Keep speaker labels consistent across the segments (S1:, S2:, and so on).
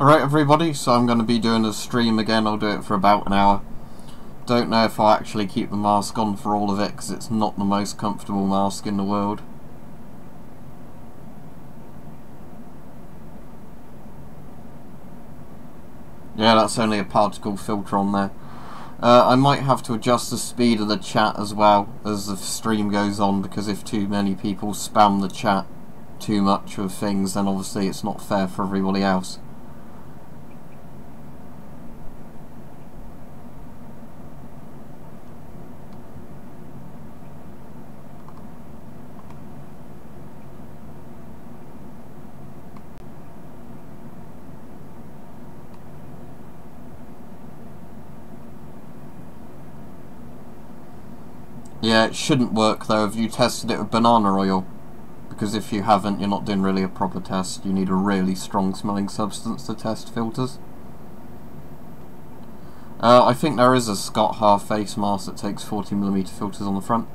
S1: Alright everybody, so I'm going to be doing a stream again. I'll do it for about an hour. Don't know if I'll actually keep the mask on for all of it, because it's not the most comfortable mask in the world. Yeah, that's only a particle filter on there. I might have to adjust the speed of the chat as well as the stream goes on, because if too many people spam the chat too much with things, then obviously it's not fair for everybody else. Yeah, it shouldn't work though. Have you tested it with banana oil? Because if you haven't, you're not doing really a proper test. You need a really strong smelling substance to test filters. I think there is a Scott half face mask that takes 40mm filters on the front.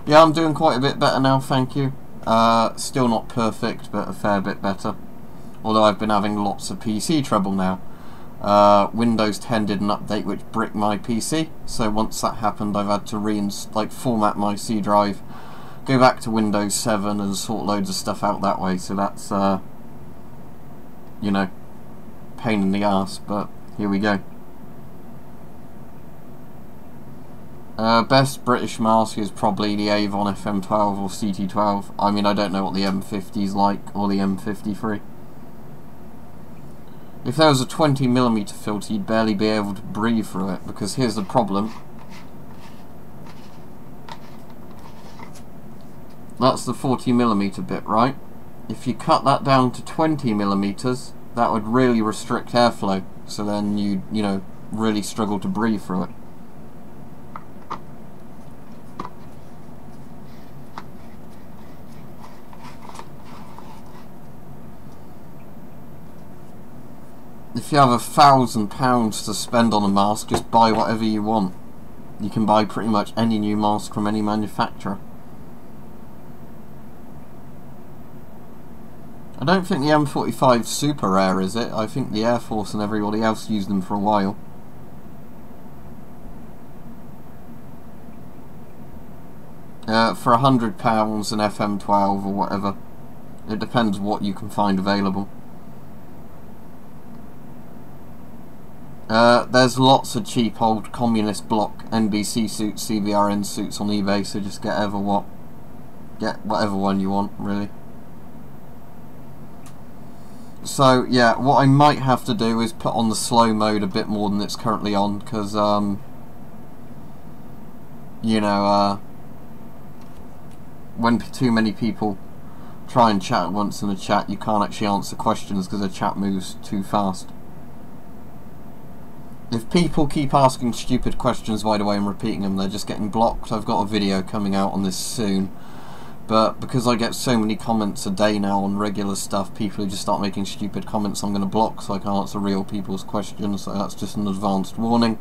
S1: Yeah, I'm doing quite a bit better now, thank you. Still not perfect, but a fair bit better. Although I've been having lots of PC trouble now. Windows 10 did an update which bricked my PC, so once that happened I've had to format my C drive, go back to Windows 7 and sort loads of stuff out that way, so that's, you know, pain in the ass, but here we go. Best British mask is probably the Avon FM12 or CT12. I mean, I don't know what the M50's like, or the M53. If there was a 20mm filter, you'd barely be able to breathe through it, because here's the problem. That's the 40mm bit, right? If you cut that down to 20mm, that would really restrict airflow, so then you'd, you know, really struggle to breathe through it. If you have £1,000 to spend on a mask, just buy whatever you want. You can buy pretty much any new mask from any manufacturer. I don't think the M45's super rare, is it? I think the Air Force and everybody else used them for a while. For £100 an FM12 or whatever. It depends what you can find available. There's lots of cheap old communist block NBC suits, CBRN suits on eBay, so just get whatever one you want, really. So yeah, what I might have to do is put on the slow mode a bit more than it's currently on, because you know, when too many people try and chat at once in a chat, you can't actually answer questions because the chat moves too fast. If people keep asking stupid questions, by the way, and repeating them, they're just getting blocked. I've got a video coming out on this soon, but because I get so many comments a day now on regular stuff, people who just start making stupid comments I'm going to block, so I can answer real people's questions. So that's just an advanced warning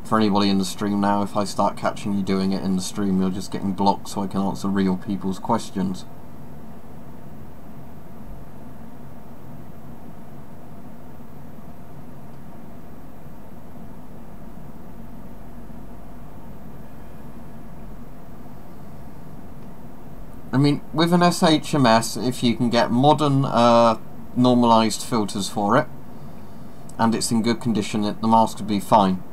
S1: for anybody in the stream now. If I start catching you doing it in the stream, you're just getting blocked so I can answer real people's questions. I mean, with an SHMS, if you can get modern normalised filters for it, and it's in good condition, the mask would be fine.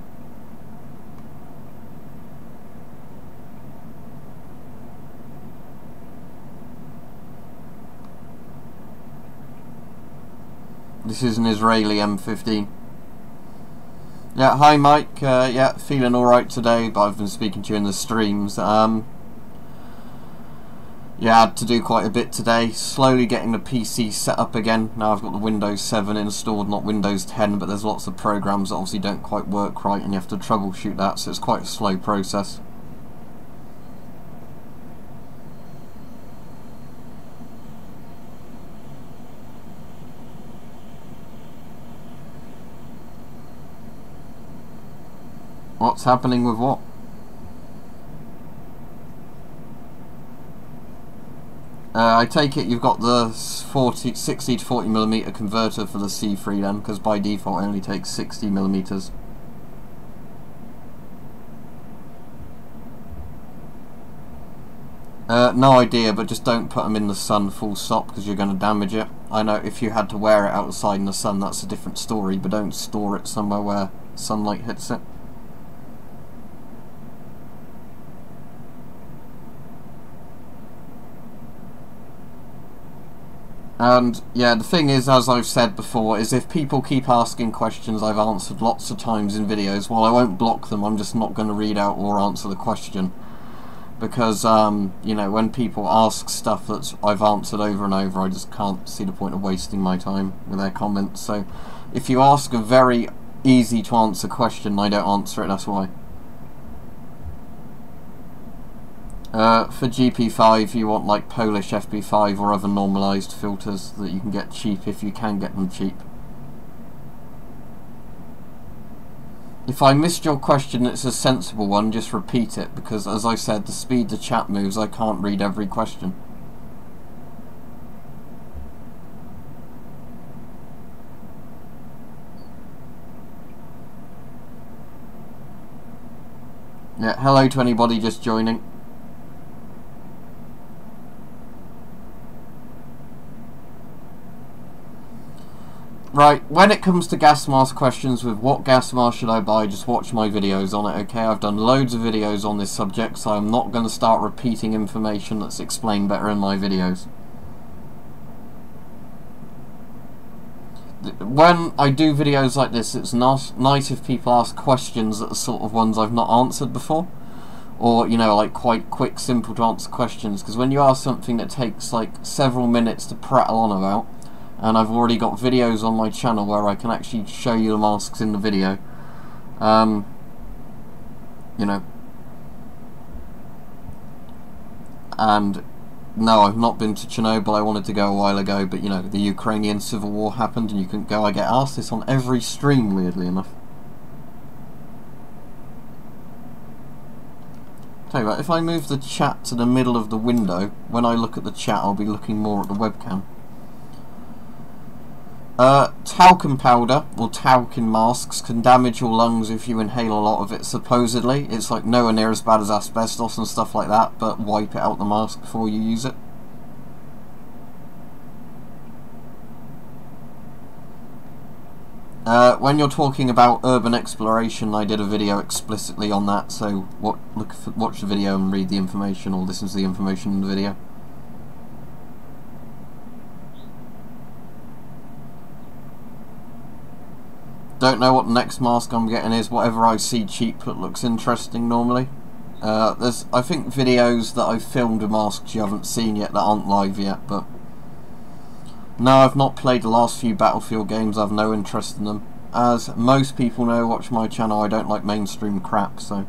S1: This is an Israeli M15. Yeah, hi Mike, yeah, feeling alright today, but I've been speaking to you in the streams. Yeah, I had to do quite a bit today. Slowly getting the PC set up again. Now I've got the Windows 7 installed, not Windows 10, but there's lots of programs that obviously don't quite work right and you have to troubleshoot that, so it's quite a slow process. What's happening with what? I take it you've got the 60 to 40mm converter for the C3 then, because by default it only takes 60mm. No idea, but just don't put them in the sun full stop because you're going to damage it. I know if you had to wear it outside in the sun, that's a different story, but don't store it somewhere where sunlight hits it. And yeah, the thing is, as I've said before, is if people keep asking questions I've answered lots of times in videos, while I won't block them, I'm just not going to read out or answer the question. Because, you know, when people ask stuff that I've answered over and over, I just can't see the point of wasting my time with their comments. So, if you ask a very easy to answer question, I don't answer it, that's why. For GP5, you want like Polish FP5 or other normalised filters that you can get cheap if you can get them cheap. If I missed your question and it's a sensible one, just repeat it, because as I said, the speed the chat moves, I can't read every question. Yeah, hello to anybody just joining. Right, when it comes to gas mask questions with what gas mask should I buy, just watch my videos on it, okay? I've done loads of videos on this subject, so I'm not going to start repeating information that's explained better in my videos. When I do videos like this, it's nice if people ask questions that are sort of ones I've not answered before. Or, you know, like quite quick, simple to answer questions, because when you ask something that takes like several minutes to prattle on about, and I've already got videos on my channel where I can actually show you the masks in the video. You know. And no, I've not been to Chernobyl. I wanted to go a while ago, but you know, the Ukrainian civil war happened and you couldn't go. I get asked this on every stream, weirdly enough. Tell you what, if I move the chat to the middle of the window, when I look at the chat I'll be looking more at the webcam. Talcum powder, or talcum masks, can damage your lungs if you inhale a lot of it, supposedly. It's like nowhere near as bad as asbestos and stuff like that, but wipe it out the mask before you use it. When you're talking about urban exploration, I did a video explicitly on that, so watch the video and read the information, or listen to the information in the video. Don't know what the next mask I'm getting is. Whatever I see cheap that looks interesting normally. There's, I think, videos that I've filmed with masks you haven't seen yet that aren't live yet, but no, I've not played the last few Battlefield games. I have no interest in them. As most people know, watch my channel, I don't like mainstream crap, so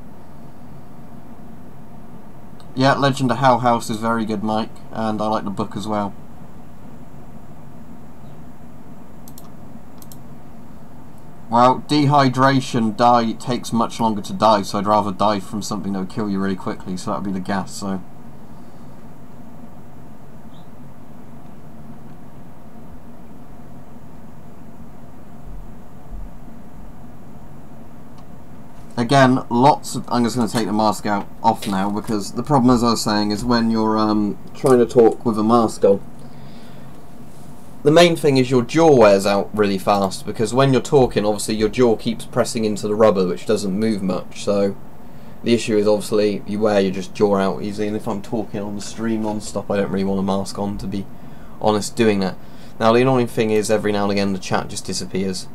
S1: yeah, Legend of How House is very good, Mike, and I like the book as well. Well, dehydration takes much longer to die, so I'd rather die from something that would kill you really quickly, so that would be the gas, so. Again, I'm just going to take the mask off now, because the problem, as I was saying, is when you're trying to talk with a mask on, the main thing is your jaw wears out really fast, because when you're talking, obviously your jaw keeps pressing into the rubber, which doesn't move much, so the issue is obviously you wear your jaw out easily, and if I'm talking on the stream non-stop, I don't really want a mask on, to be honest, doing that. Now the annoying thing is every now and again the chat just disappears.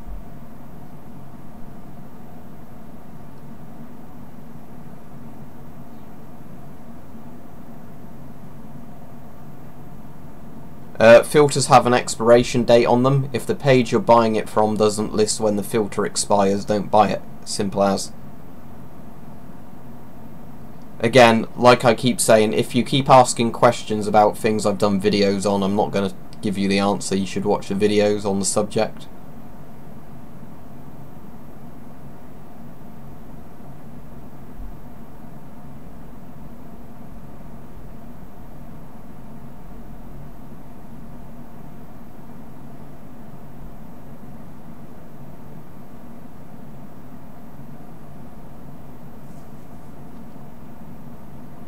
S1: Filters have an expiration date on them. If the page you're buying it from doesn't list when the filter expires, don't buy it. Simple as. Again, like I keep saying, if you keep asking questions about things I've done videos on, I'm not going to give you the answer. You should watch the videos on the subject.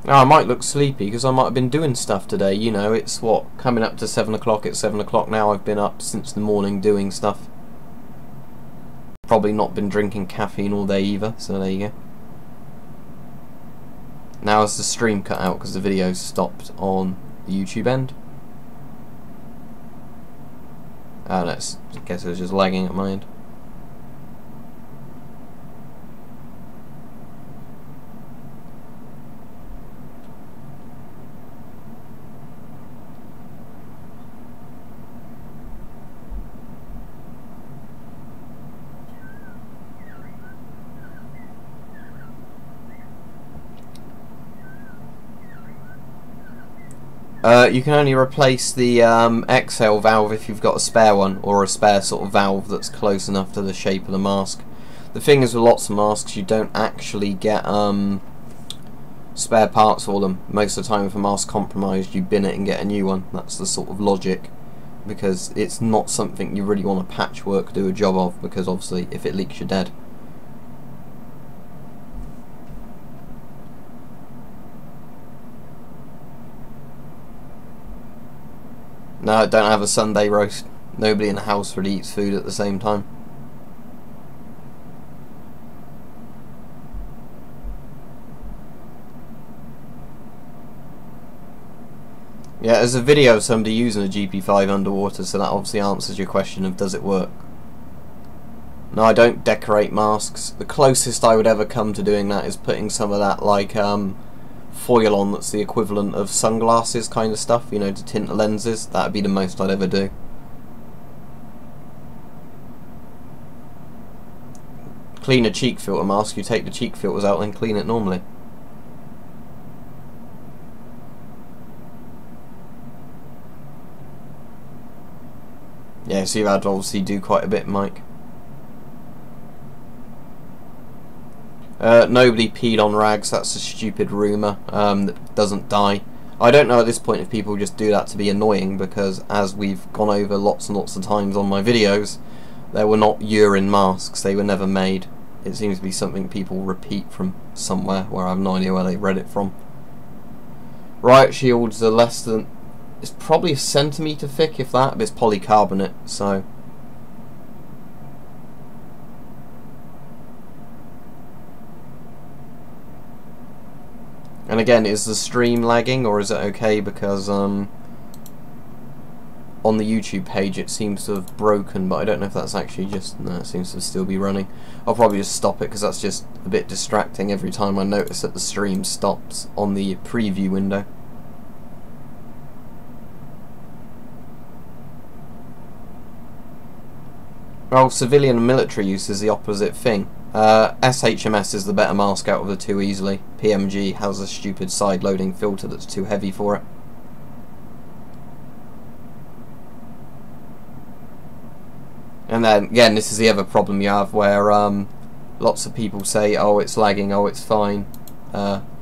S1: Now, I might look sleepy because I might have been doing stuff today. You know, it's what, coming up to 7 o'clock. It's 7 o'clock now. I've been up since the morning doing stuff. Probably not been drinking caffeine all day either, so there you go. Now is the stream cut out because the video stopped on the YouTube end. Oh no, I guess it was just lagging at my end. You can only replace the exhale valve if you've got a spare one, or a spare sort of valve that's close enough to the shape of the mask. The thing is, with lots of masks, you don't actually get spare parts for them. Most of the time, if a mask's compromised, you bin it and get a new one. That's the sort of logic, because it's not something you really want to patchwork do a job of, because obviously if it leaks you're dead. No, don't have a Sunday roast. Nobody in the house really eats food at the same time. Yeah, there's a video of somebody using a GP5 underwater, so that obviously answers your question of does it work. No, I don't decorate masks. The closest I would ever come to doing that is putting some of that like foil on that's the equivalent of sunglasses kind of stuff, you know, to tint the lenses. That'd be the most I'd ever do. Clean a cheek filter mask, you take the cheek filters out and clean it normally. Yeah, so you've had to obviously do quite a bit, Mike. Nobody peed on rags, that's a stupid rumour that doesn't die. I don't know at this point if people just do that to be annoying, because as we've gone over lots and lots of times on my videos, they were not urine masks, they were never made. It seems to be something people repeat from somewhere where I have no idea where they read it from. Riot shields are less than, it's probably a centimetre thick if that, but it's polycarbonate, so... And again, is the stream lagging, or is it okay? Because on the YouTube page it seems to have broken, but I don't know if that's actually just... No, it seems to still be running. I'll probably just stop it, because that's just a bit distracting every time I notice that the stream stops on the preview window. Well, civilian and military use is the opposite thing. SHMS is the better mask out of the two easily. PMG has a stupid side-loading filter that's too heavy for it. And then, again, this is the other problem you have where lots of people say, oh, it's lagging, oh, it's fine,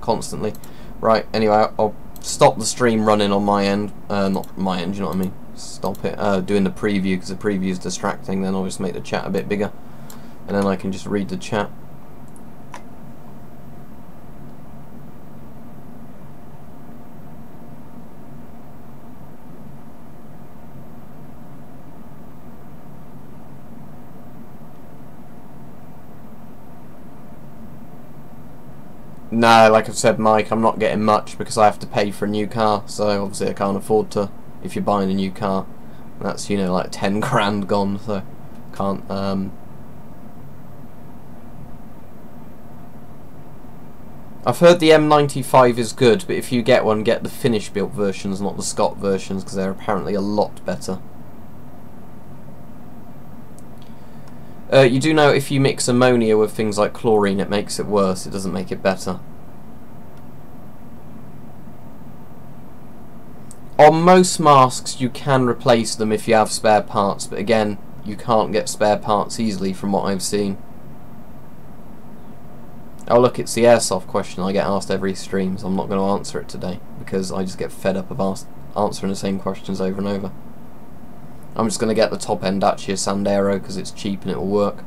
S1: constantly. Right, anyway, I'll stop the stream running on my end. Not my end, you know what I mean? Stop it doing the preview, because the preview is distracting. Then I'll just make the chat a bit bigger, and then I can just read the chat. No, like I've said, Mike, I'm not getting much because I have to pay for a new car, so obviously I can't afford to. If you're buying a new car, that's, you know, like 10 grand gone, so can't. I've heard the M95 is good, but if you get one, get the Finnish built versions, not the Scott versions, because they're apparently a lot better. You do know if you mix ammonia with things like chlorine, it makes it worse, it doesn't make it better. On most masks you can replace them if you have spare parts, but again, you can't get spare parts easily from what I've seen. Oh look, it's the airsoft question I get asked every stream, so I'm not going to answer it today, because I just get fed up of answering the same questions over and over. I'm just going to get the top end Dacia Sandero because it's cheap and it will work.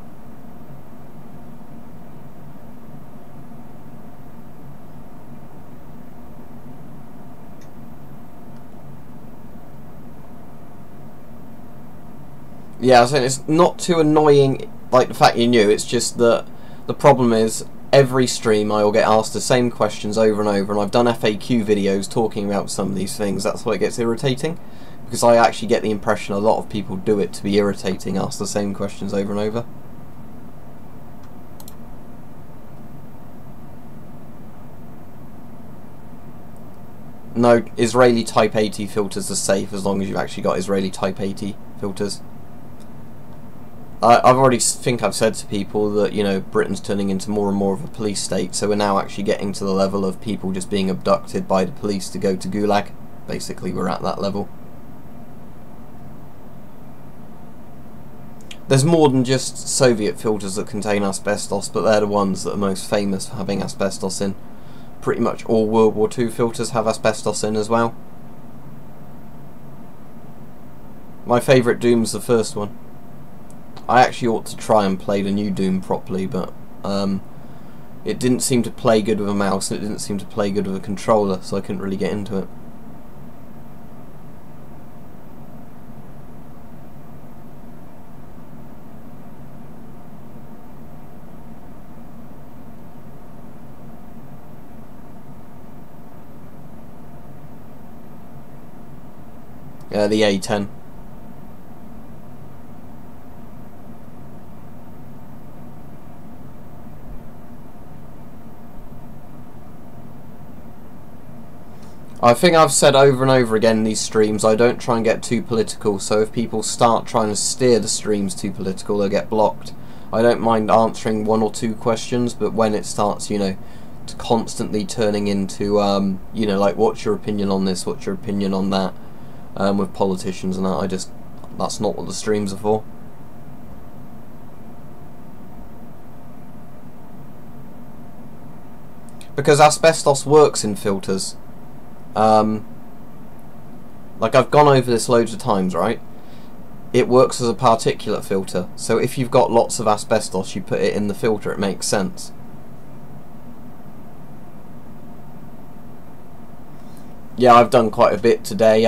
S1: Yeah, so it's not too annoying, like the fact you're new. It's just that the problem is every stream I will get asked the same questions over and over, and I've done FAQ videos talking about some of these things. That's why it gets irritating, because I actually get the impression a lot of people do it to be irritating, ask the same questions over and over. No, Israeli Type 80 filters are safe as long as you've actually got Israeli Type 80 filters. I've already think I've said to people that, you know, Britain's turning into more and more of a police state, so we're now actually getting to the level of people just being abducted by the police to go to Gulag. Basically, we're at that level. There's more than just Soviet filters that contain asbestos, but they're the ones that are most famous for having asbestos in. Pretty much all World War II filters have asbestos in as well. My favourite Doom's the first one. I actually ought to try and play the new Doom properly, but it didn't seem to play good with a mouse, and it didn't seem to play good with a controller, so I couldn't really get into it. The A10. I think I've said over and over again in these streams, I don't try and get too political, so if people start trying to steer the streams too political, they'll get blocked. I don't mind answering one or two questions, but when it starts, you know, to constantly turning into, you know, like, what's your opinion on this, what's your opinion on that, with politicians and that, that's not what the streams are for. Because asbestos works in filters. Like, I've gone over this loads of times, right? It works as a particulate filter, so if you've got lots of asbestos, you put it in the filter, it makes sense. Yeah, I've done quite a bit today.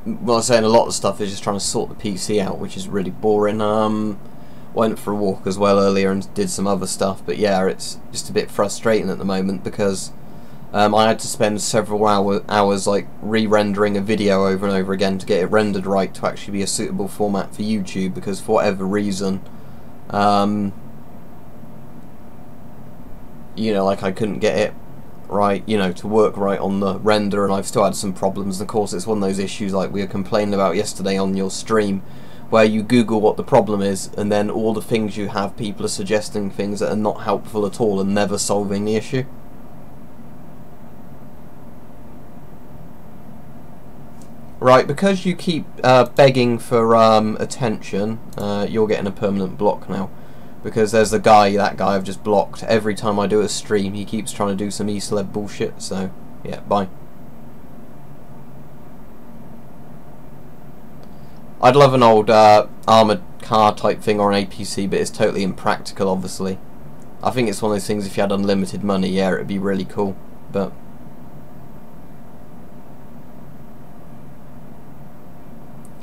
S1: Well, I'm saying a lot of stuff is just trying to sort the PC out, which is really boring. Went for a walk as well earlier and did some other stuff, but yeah, it's just a bit frustrating at the moment because I had to spend several hours like re-rendering a video over and over again to get it rendered right to actually be a suitable format for YouTube, because for whatever reason, you know, like, I couldn't get it right, you know, to work right on the render, and I've still had some problems. And of course, it's one of those issues like we were complaining about yesterday on your stream, where you Google what the problem is, and then all the things you have, people are suggesting things that are not helpful at all and never solving the issue. Right, because you keep begging for attention, you're getting a permanent block now. Because there's that guy I've just blocked. Every time I do a stream, he keeps trying to do some e-celeb bullshit, so, yeah, bye. I'd love an old armoured car type thing or an APC, but it's totally impractical, obviously. I think it's one of those things, if you had unlimited money, yeah, it'd be really cool, but...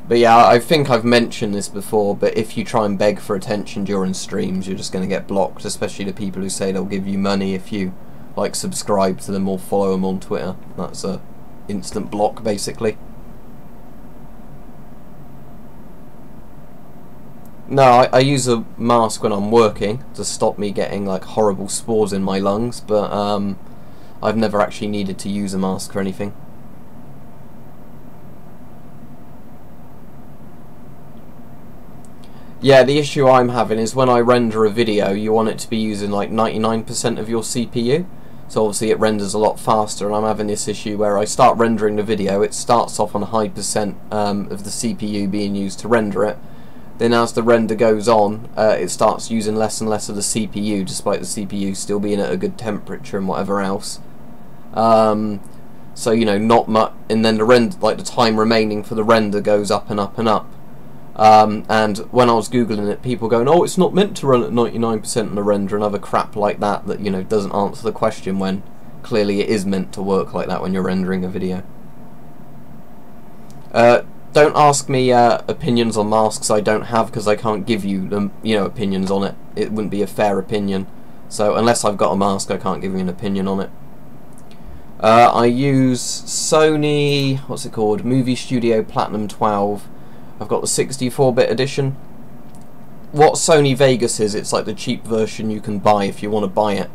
S1: But yeah, I think I've mentioned this before, but if you try and beg for attention during streams, you're just going to get blocked, especially the people who say they'll give you money if you, like, subscribe to them or follow them on Twitter. That's a instant block, basically. No, I use a mask when I'm working to stop me getting, like, horrible spores in my lungs, but I've never actually needed to use a mask or anything. Yeah, the issue I'm having is when I render a video, you want it to be using like 99% of your CPU. So obviously it renders a lot faster, and I'm having this issue where I start rendering the video, it starts off on a high percent of the CPU being used to render it. Then as the render goes on, it starts using less and less of the CPU, despite the CPU still being at a good temperature and whatever else. So, you know, not much, and then the render, like the time remaining for the render goes up and up and up. And when I was googling it, people going, oh, it's not meant to run at 99% on the render and other crap like that, that, you know, doesn't answer the question, when clearly it is meant to work like that when you're rendering a video. don't ask me opinions on masks I don't have, because I can't give you them, opinions on it. It wouldn't be a fair opinion. So unless I've got a mask, I can't give you an opinion on it. I use Sony, what's it called? Movie Studio Platinum 12. I've got the 64-bit edition. What Sony Vegas is, it's like the cheap version you can buy if you want to buy it.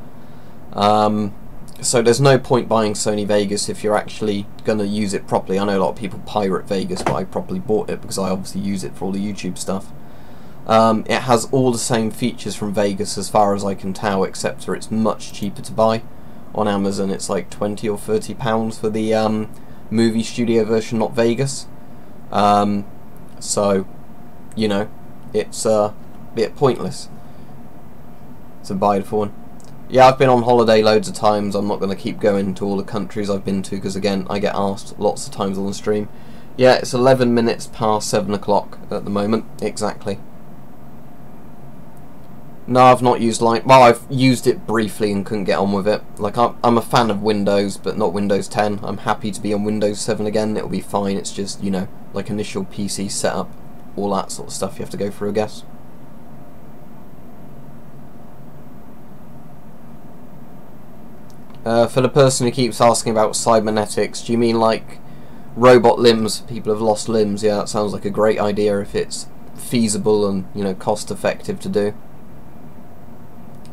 S1: So there's no point buying Sony Vegas if you're actually going to use it properly. I know a lot of people pirate Vegas, but I properly bought it because I obviously use it for all the YouTube stuff. It has all the same features from Vegas as far as I can tell, except for it's much cheaper to buy. On Amazon it's like £20 or £30 for the movie studio version, not Vegas. So, it's a bit pointless to buy it for one. Yeah, I've been on holiday loads of times. I'm not going to keep going to all the countries I've been to, because again, I get asked lots of times on the stream. Yeah, it's 11 minutes past 7 o'clock at the moment, exactly. No, I've not used Line. Well, I've used it briefly and couldn't get on with it. Like, I'm a fan of Windows, but not Windows 10. I'm happy to be on Windows 7 again. It'll be fine. It's just, like initial PC setup, all that sort of stuff you have to go through, I guess. For the person who keeps asking about cybernetics, do you mean like robot limbs? People have lost limbs. Yeah, that sounds like a great idea if it's feasible and, cost effective to do.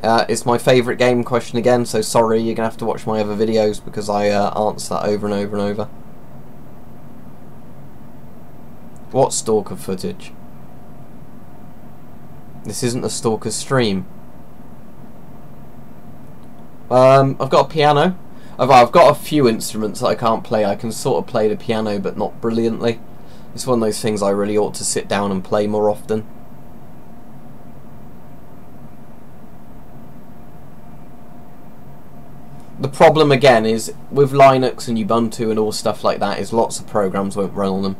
S1: It's my favourite game question again, so sorry, you're going to have to watch my other videos because I answer that over and over and over. What stalker footage? This isn't a stalker stream. I've got a piano. I've got a few instruments that I can't play. I can sort of play the piano, but not brilliantly. It's one of those things I really ought to sit down and play more often. The problem again is with Linux and Ubuntu and all stuff like that is lots of programs won't run on them.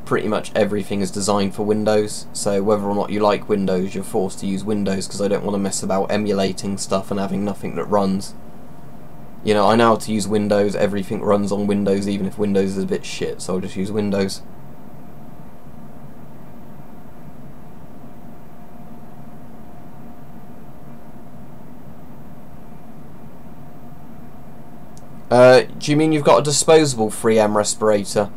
S1: Pretty much everything is designed for Windows, so whether or not you like Windows, you're forced to use Windows, because I don't want to mess about emulating stuff and having nothing that runs. I know how to use Windows, everything runs on Windows, even if Windows is a bit shit, so I'll just use Windows. Do you mean you've got a disposable 3M respirator?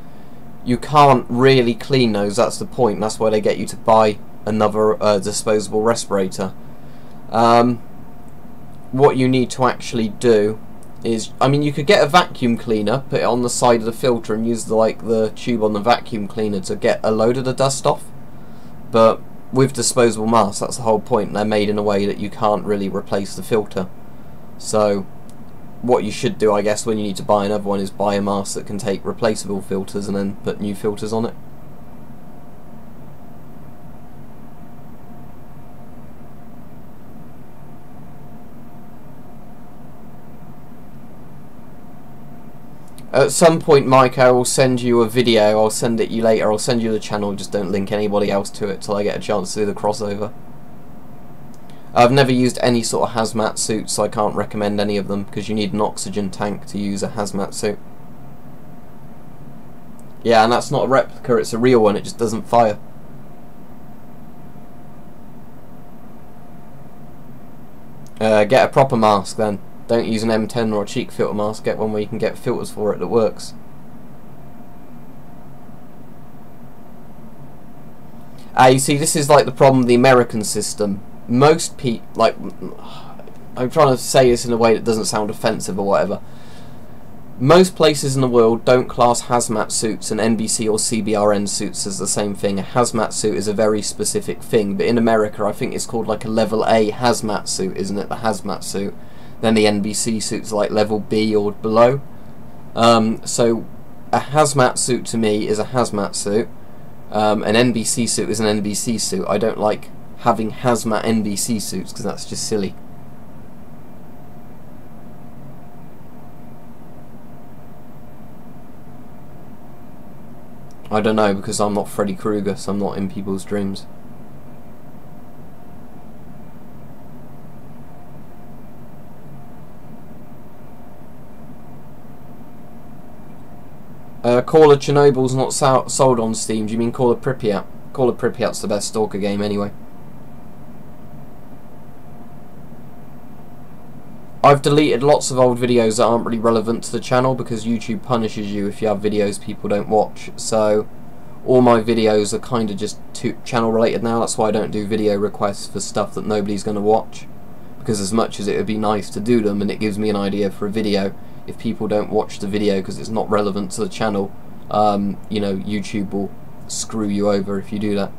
S1: You can't really clean those, that's the point. That's why they get you to buy another disposable respirator. What you need to actually do is, you could get a vacuum cleaner, put it on the side of the filter and use the tube on the vacuum cleaner to get a load of the dust off. But with disposable masks, that's the whole point. They're made in a way that you can't really replace the filter. So what you should do, I guess, when you need to buy another one is buy a mask that can take replaceable filters and then put new filters on it. At some point, Mike, I will send you a video. I'll send it you later. I'll send you the channel. Just don't link anybody else to it till I get a chance to do the crossover. I've never used any sort of hazmat suit, so I can't recommend any of them, because you need an oxygen tank to use a hazmat suit. Yeah, and that's not a replica, it's a real one, it just doesn't fire. Get a proper mask then. Don't use an M10 or a cheek filter mask, get one where you can get filters for it that works. You see, this is like the problem with the American system. Most people, I'm trying to say this in a way that doesn't sound offensive or whatever. Most places in the world don't class hazmat suits and NBC or CBRN suits as the same thing. A hazmat suit is a very specific thing, but in America I think it's called like a level A hazmat suit, isn't it? The hazmat suit. Then the NBC suits are like level B or below. So a hazmat suit to me is a hazmat suit. An NBC suit is an NBC suit. I don't like having hazmat NBC suits because that's just silly. I don't know, because I'm not Freddy Krueger, so I'm not in people's dreams. Call of Chernobyl's not sold on Steam. Do you mean Call of Pripyat? Call of Pripyat's the best stalker game anyway. I've deleted lots of old videos that aren't really relevant to the channel because YouTube punishes you if you have videos people don't watch. So all my videos are kind of just channel related now. That's why I don't do video requests for stuff that nobody's going to watch. Because as much as it would be nice to do them and it gives me an idea for a video, if people don't watch the video because it's not relevant to the channel, you know, YouTube will screw you over if you do that.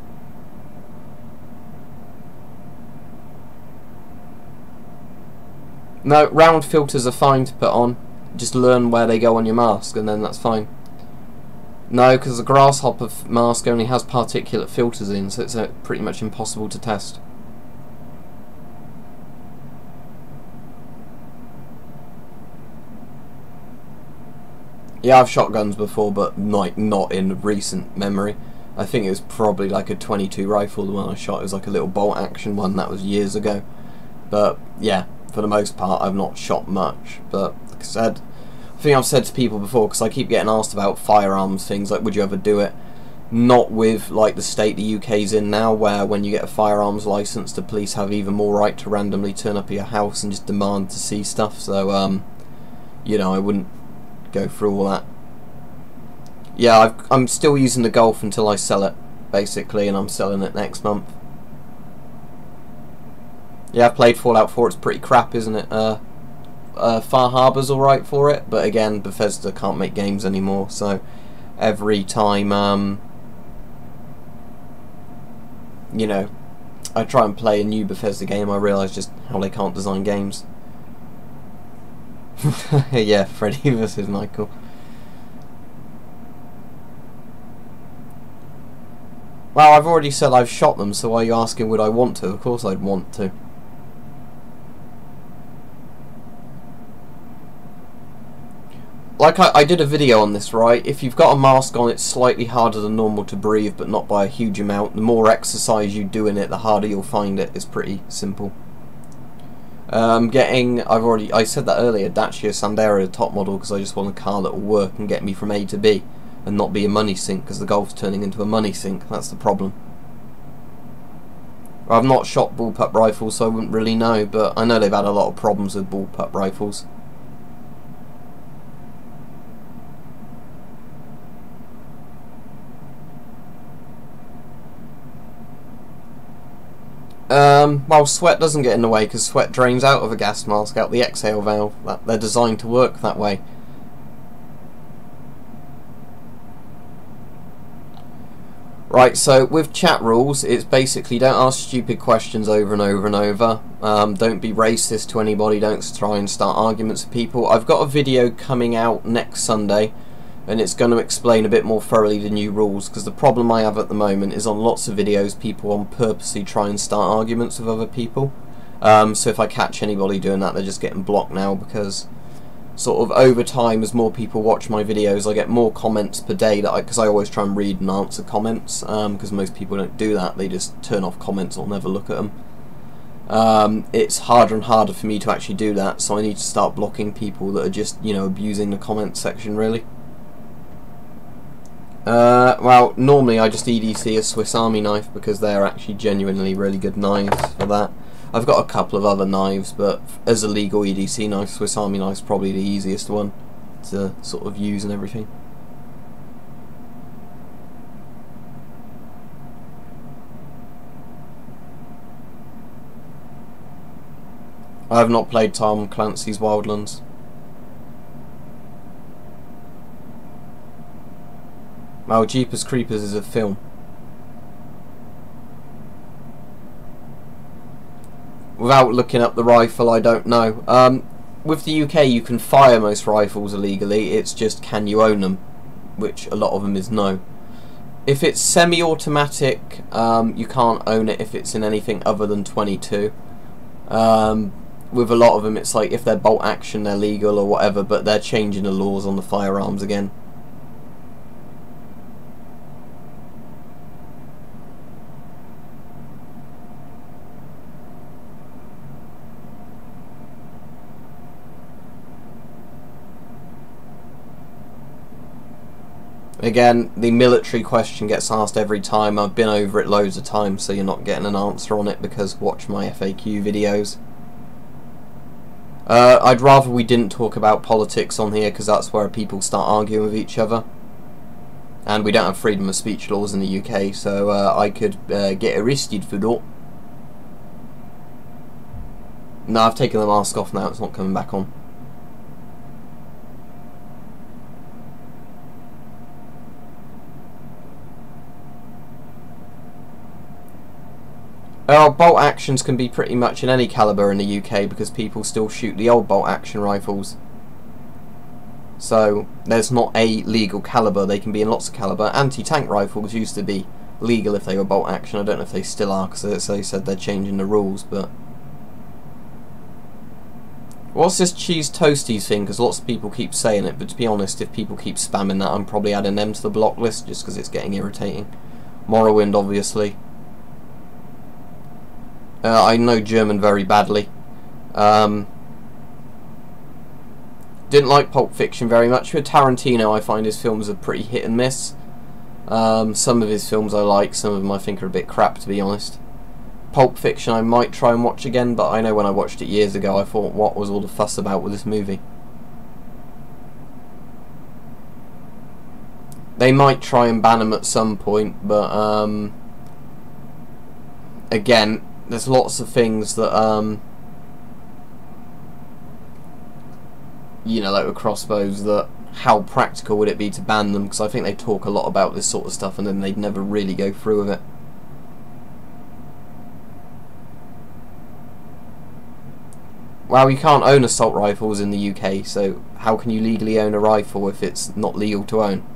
S1: No, round filters are fine to put on. Just learn where they go on your mask and then that's fine. No, because the grasshopper mask only has particulate filters in, so it's pretty much impossible to test. Yeah, I've shot guns before, but not in recent memory. I think it was probably like a 22 rifle the one I shot. It was like a little bolt action one, that was years ago. But yeah, for the most part I've not shot much. But like I said, I think I've said to people before, because I keep getting asked about firearms things, like would you ever do it? Not with like the state the UK's in now, where when you get a firearms license the police have even more right to randomly turn up at your house and just demand to see stuff. So you know, I wouldn't go through all that. Yeah, I'm still using the Golf until I sell it, basically, and I'm selling it next month. Yeah, I've played Fallout 4, it's pretty crap, isn't it? Far Harbor's alright for it, but again, Bethesda can't make games anymore, so every time, you know, I try and play a new Bethesda game, I realise just how they can't design games. Yeah, Freddy versus Michael. Well, I've already said I've shot them, so why are you asking would I want to? Of course I'd want to. Like I did a video on this, right? If you've got a mask on, it's slightly harder than normal to breathe, but not by a huge amount. The more exercise you do in it, the harder you'll find it. It's pretty simple. I said that earlier, Dacia Sandero top model, because I just want a car that will work and get me from A to B and not be a money sink, because the Golf's turning into a money sink. That's the problem. I've not shot bullpup rifles, so I wouldn't really know, but I know they've had a lot of problems with bullpup rifles. Well, sweat doesn't get in the way because sweat drains out of a gas mask, out the exhale valve. They're designed to work that way. Right, so with chat rules, it's basically don't ask stupid questions over and over and over. Don't be racist to anybody, don't try and start arguments with people. I've got a video coming out next Sunday, and it's going to explain a bit more thoroughly the new rules, because the problem I have at the moment is on lots of videos people on purposely try and start arguments with other people. So if I catch anybody doing that, they're just getting blocked now, because sort of over time, as more people watch my videos, I get more comments per day, because I always try and read and answer comments, because most people don't do that, they just turn off comments or never look at them. It's harder and harder for me to actually do that, so I need to start blocking people that are just, you know, abusing the comment section, really. Well, normally I just EDC a Swiss Army knife because they're actually genuinely really good knives for that. I've got a couple of other knives, but as a legal EDC knife, Swiss Army knife's probably the easiest one to sort of use and everything. I have not played Tom Clancy's Wildlands. Well, Jeepers Creepers is a film. Without looking up the rifle, I don't know. With the UK, you can fire most rifles illegally, it's just can you own them, which a lot of them is no. If it's semi-automatic, you can't own it if it's in anything other than 22. With a lot of them, it's like if they're bolt action, they're legal or whatever, but they're changing the laws on the firearms again. Again, the military question gets asked every time. I've been over it loads of times, so you're not getting an answer on it, because watch my FAQ videos. I'd rather we didn't talk about politics on here, because that's where people start arguing with each other. And we don't have freedom of speech laws in the UK, so I could get arrested for that. No, I've taken the mask off now, it's not coming back on. Bolt actions can be pretty much in any calibre in the UK, because people still shoot the old bolt action rifles. So there's not a legal calibre, they can be in lots of calibre. Anti-tank rifles used to be legal if they were bolt action. I don't know if they still are, because they said they're changing the rules. But what's this cheese toasties thing? Because lots of people keep saying it, but to be honest, if people keep spamming that, I'm probably adding them to the block list, just because it's getting irritating. Morrowind, obviously. I know German very badly. Didn't like Pulp Fiction very much. With Tarantino, I find his films are pretty hit and miss. Some of his films I like, some of them I think are a bit crap, to be honest. Pulp Fiction I might try and watch again, but I know when I watched it years ago I thought, what was all the fuss about with this movie? They might try and ban him at some point, but again, there's lots of things that you know, like with crossbows, that how practical would it be to ban them, because I think they talk a lot about this sort of stuff and then they'd never really go through with it. Well, you can't own assault rifles in the UK, so how can you legally own a rifle if it's not legal to own?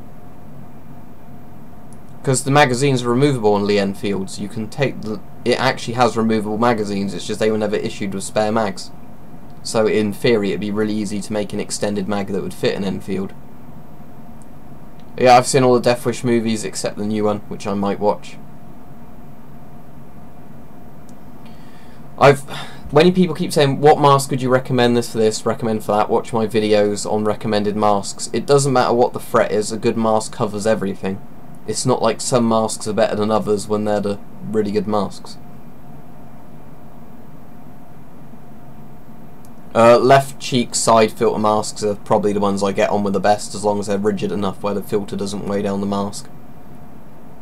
S1: Because the magazines are removable on Lee Enfields. You can take the... It actually has removable magazines, it's just they were never issued with spare mags. So in theory it'd be really easy to make an extended mag that would fit an Enfield. Yeah, I've seen all the Death Wish movies except the new one, which I might watch. Many people keep saying, what mask would you recommend this for this, recommend for that, watch my videos on recommended masks. It doesn't matter what the threat is, a good mask covers everything. It's not like some masks are better than others when they're the really good masks. Left cheek side filter masks are probably the ones I get on with the best, as long as they're rigid enough where the filter doesn't weigh down the mask.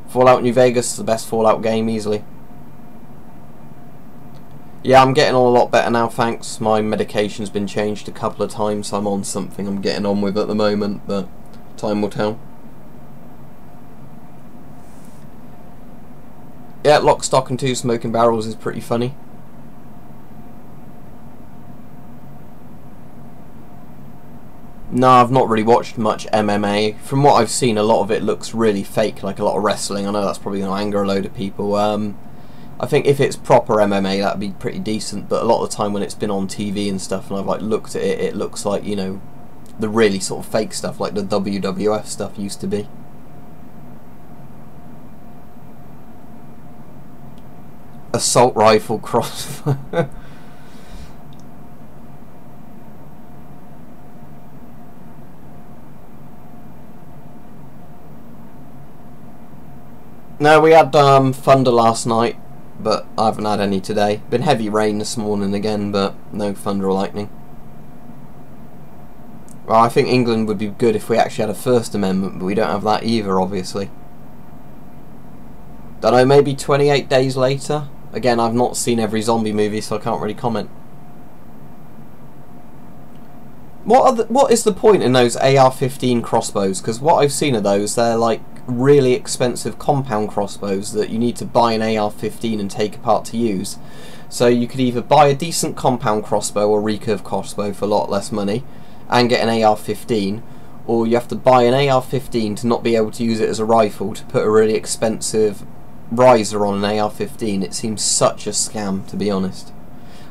S1: Fallout New Vegas is the best Fallout game, easily. Yeah, I'm getting on a lot better now, thanks. My medication's been changed a couple of times, so I'm on something I'm getting on with at the moment, but time will tell. Yeah, Lock, Stock and Two Smoking Barrels is pretty funny. No, I've not really watched much MMA. From what I've seen, a lot of it looks really fake, like a lot of wrestling. I know that's probably going to anger a load of people. I think if it's proper MMA, that'd be pretty decent, but a lot of the time when it's been on TV and stuff, and I've like looked at it, it looks like, you know, the really sort of fake stuff, like the WWF stuff used to be. Assault rifle crossbow. No, we had thunder last night, but I haven't had any today. Been heavy rain this morning again, but no thunder or lightning. Well, I think England would be good if we actually had a First Amendment, but we don't have that either, obviously. Don't know, maybe 28 days later? Again, I've not seen every zombie movie, so I can't really comment. What is the point in those AR-15 crossbows? Because what I've seen of those, they're like really expensive compound crossbows that you need to buy an AR-15 and take apart to use. So you could either buy a decent compound crossbow or recurve crossbow for a lot less money and get an AR-15, or you have to buy an AR-15 to not be able to use it as a rifle to put a really expensive riser on an AR-15. It seems such a scam, to be honest.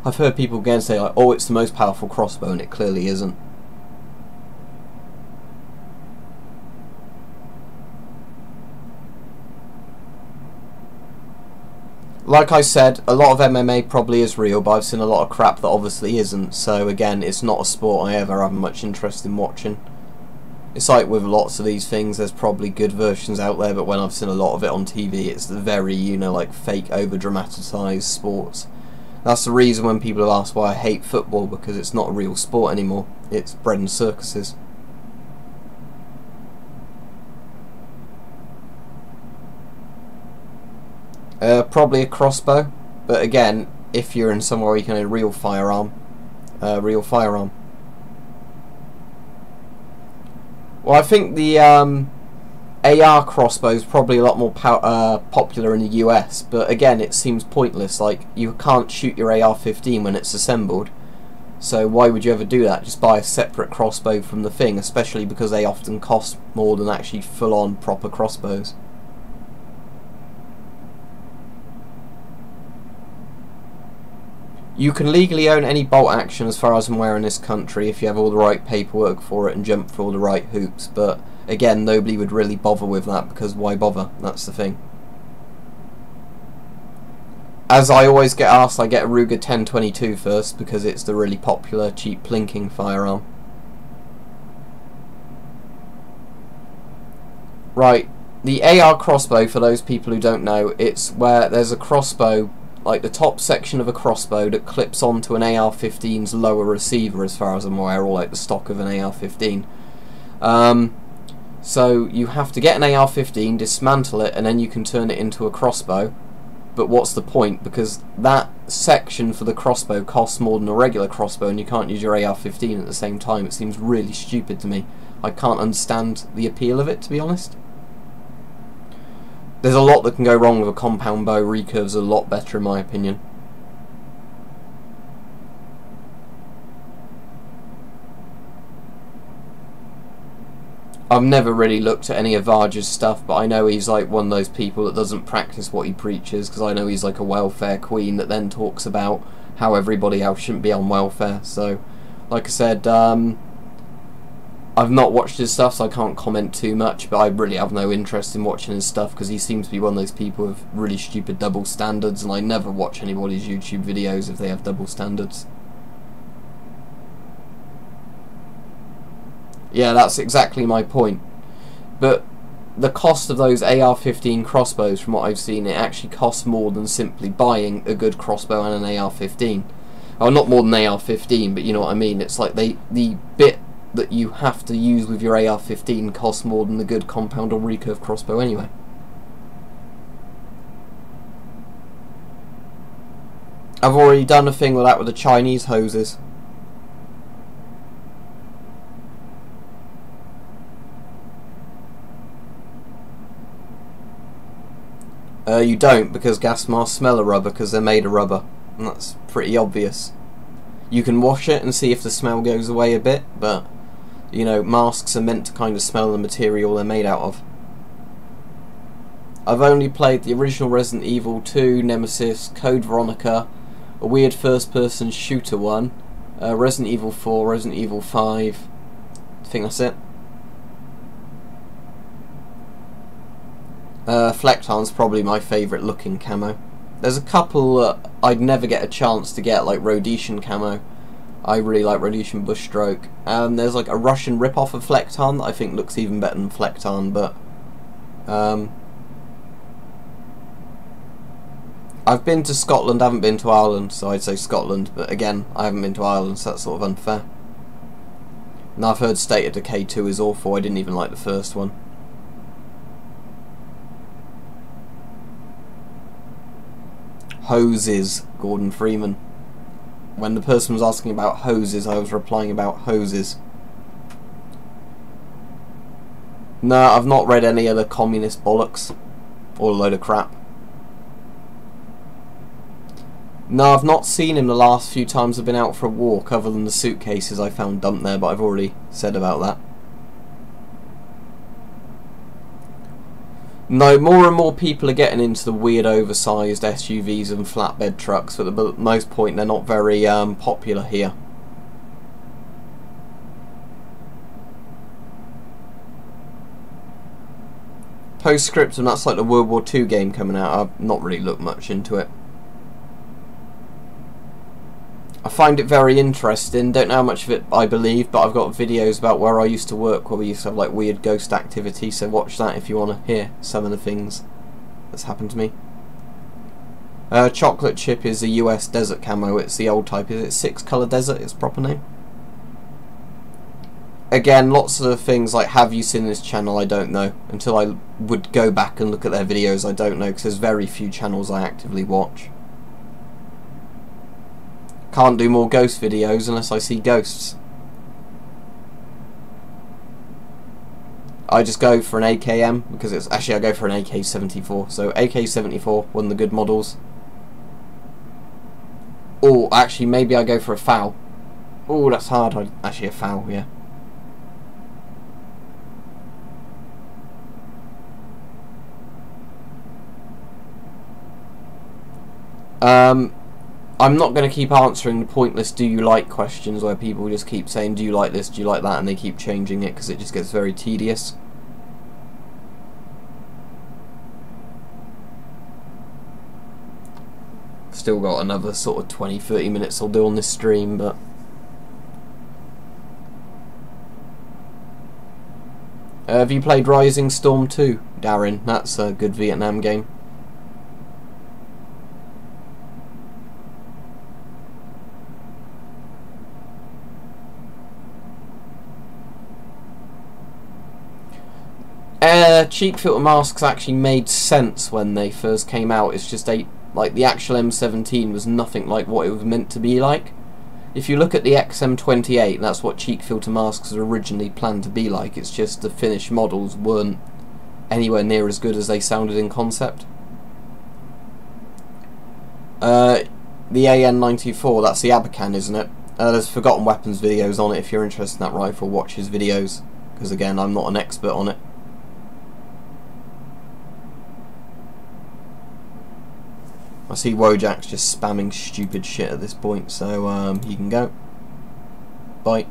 S1: I've heard people again say like, oh, it's the most powerful crossbow, and it clearly isn't. Like I said, a lot of MMA probably is real, but I've seen a lot of crap that obviously isn't, so again, it's not a sport I ever have much interest in watching. It's like with lots of these things, there's probably good versions out there, but when I've seen a lot of it on TV, it's the very, you know, like fake, over-dramatised sports. That's the reason when people have asked why I hate football, because it's not a real sport anymore. It's bread and circuses. Probably a crossbow, but again, if you're in somewhere where you can have a real firearm, Well, I think the AR crossbow is probably a lot more popular in the US, but again, it seems pointless. Like, you can't shoot your AR-15 when it's assembled, so why would you ever do that? Just buy a separate crossbow from the thing, especially because they often cost more than actually full-on proper crossbows. You can legally own any bolt action as far as I'm aware in this country if you have all the right paperwork for it and jump through all the right hoops, but again, nobody would really bother with that, because why bother? That's the thing. As I always get asked, I get a Ruger 1022 first because it's the really popular cheap plinking firearm. Right, the AR crossbow, for those people who don't know, it's where there's a crossbow, like the top section of a crossbow, that clips onto an AR-15's lower receiver, as far as I'm aware, or like the stock of an AR-15. So you have to get an AR-15, dismantle it, and then you can turn it into a crossbow. But what's the point? Because that section for the crossbow costs more than a regular crossbow, and you can't use your AR-15 at the same time. It seems really stupid to me. I can't understand the appeal of it, to be honest. There's a lot that can go wrong with a compound bow. Recurve's a lot better in my opinion. I've never really looked at any of Varja's stuff, but I know he's like one of those people that doesn't practice what he preaches, because I know he's like a welfare queen that then talks about how everybody else shouldn't be on welfare. So, like I said, I've not watched his stuff, so I can't comment too much, but I really have no interest in watching his stuff because he seems to be one of those people with really stupid double standards, and I never watch anybody's YouTube videos if they have double standards. Yeah, that's exactly my point. But the cost of those AR-15 crossbows, from what I've seen, it actually costs more than simply buying a good crossbow and an AR-15. Well, not more than AR-15, but you know what I mean. It's like the bit that you have to use with your AR-15 costs more than the good compound or recurve crossbow anyway. I've already done a thing with that with the Chinese hoses. You don't, because gas masks smell of rubber because they're made of rubber, and that's pretty obvious. You can wash it and see if the smell goes away a bit, but you know, masks are meant to kind of smell the material they're made out of. I've only played the original Resident Evil 2, Nemesis, Code Veronica, a weird first-person shooter one, Resident Evil 4, Resident Evil 5, I think that's it. Flecktarn's probably my favourite looking camo. There's a couple that I'd never get a chance to get, like Rhodesian camo. I really like Rhodesian Bushstroke. And there's like a Russian rip-off of Flecktarn that I think looks even better than Flecktarn, but I've been to Scotland, haven't been to Ireland, so I'd say Scotland, but again, I haven't been to Ireland, so that's sort of unfair. And I've heard State of Decay 2 is awful. I didn't even like the first one. Hoses, Gordon Freeman. When the person was asking about hoses, I was replying about hoses. No, I've not read any other communist bollocks. Or a load of crap. No, I've not seen him the last few times I've been out for a walk, other than the suitcases I found dumped there, but I've already said about that. No, more and more people are getting into the weird oversized SUVs and flatbed trucks, but at the most point they're not very popular here. Postscriptum, that's like the World War II game coming out. I've not really looked much into it.
S2: I find it very interesting. Don't know how much of it I believe, but I've got videos about where I used to work where we used to have like weird ghost activity, so watch that if you want to hear some of the things that's happened to me. Chocolate chip is a US desert camo. It's the old type. Is it 6 Colour Desert? Its proper name. Again, lots of things like have you seen this channel? I don't know. Until I would go back and look at their videos, I don't know, because there's very few channels I actively watch. Can't do more ghost videos unless I see ghosts. I just go for an AKM because it's actually I go for an AK-74. So AK-74, one of the good models. Or actually maybe I go for a FAL. Oh, that's hard. Actually a FAL, yeah. I'm not going to keep answering the pointless do you like questions where people just keep saying do you like this, do you like that, and they keep changing it because it just gets very tedious. Still got another sort of 20-30 minutes I'll do on this stream, but have you played Rising Storm 2, Darren? That's a good Vietnam game. Cheek filter masks actually made sense when they first came out. It's just like the actual M17 was nothing like what it was meant to be like. If you look at the XM28, that's what cheek filter masks were originally planned to be like. It's just the finished models weren't anywhere near as good as they sounded in concept. The AN-94, that's the Abacan, isn't it? There's Forgotten Weapons videos on it if you're interested in that rifle. Watch his videos, because again, I'm not an expert on it. I see Wojak's just spamming stupid shit at this point, so you can go. Bye.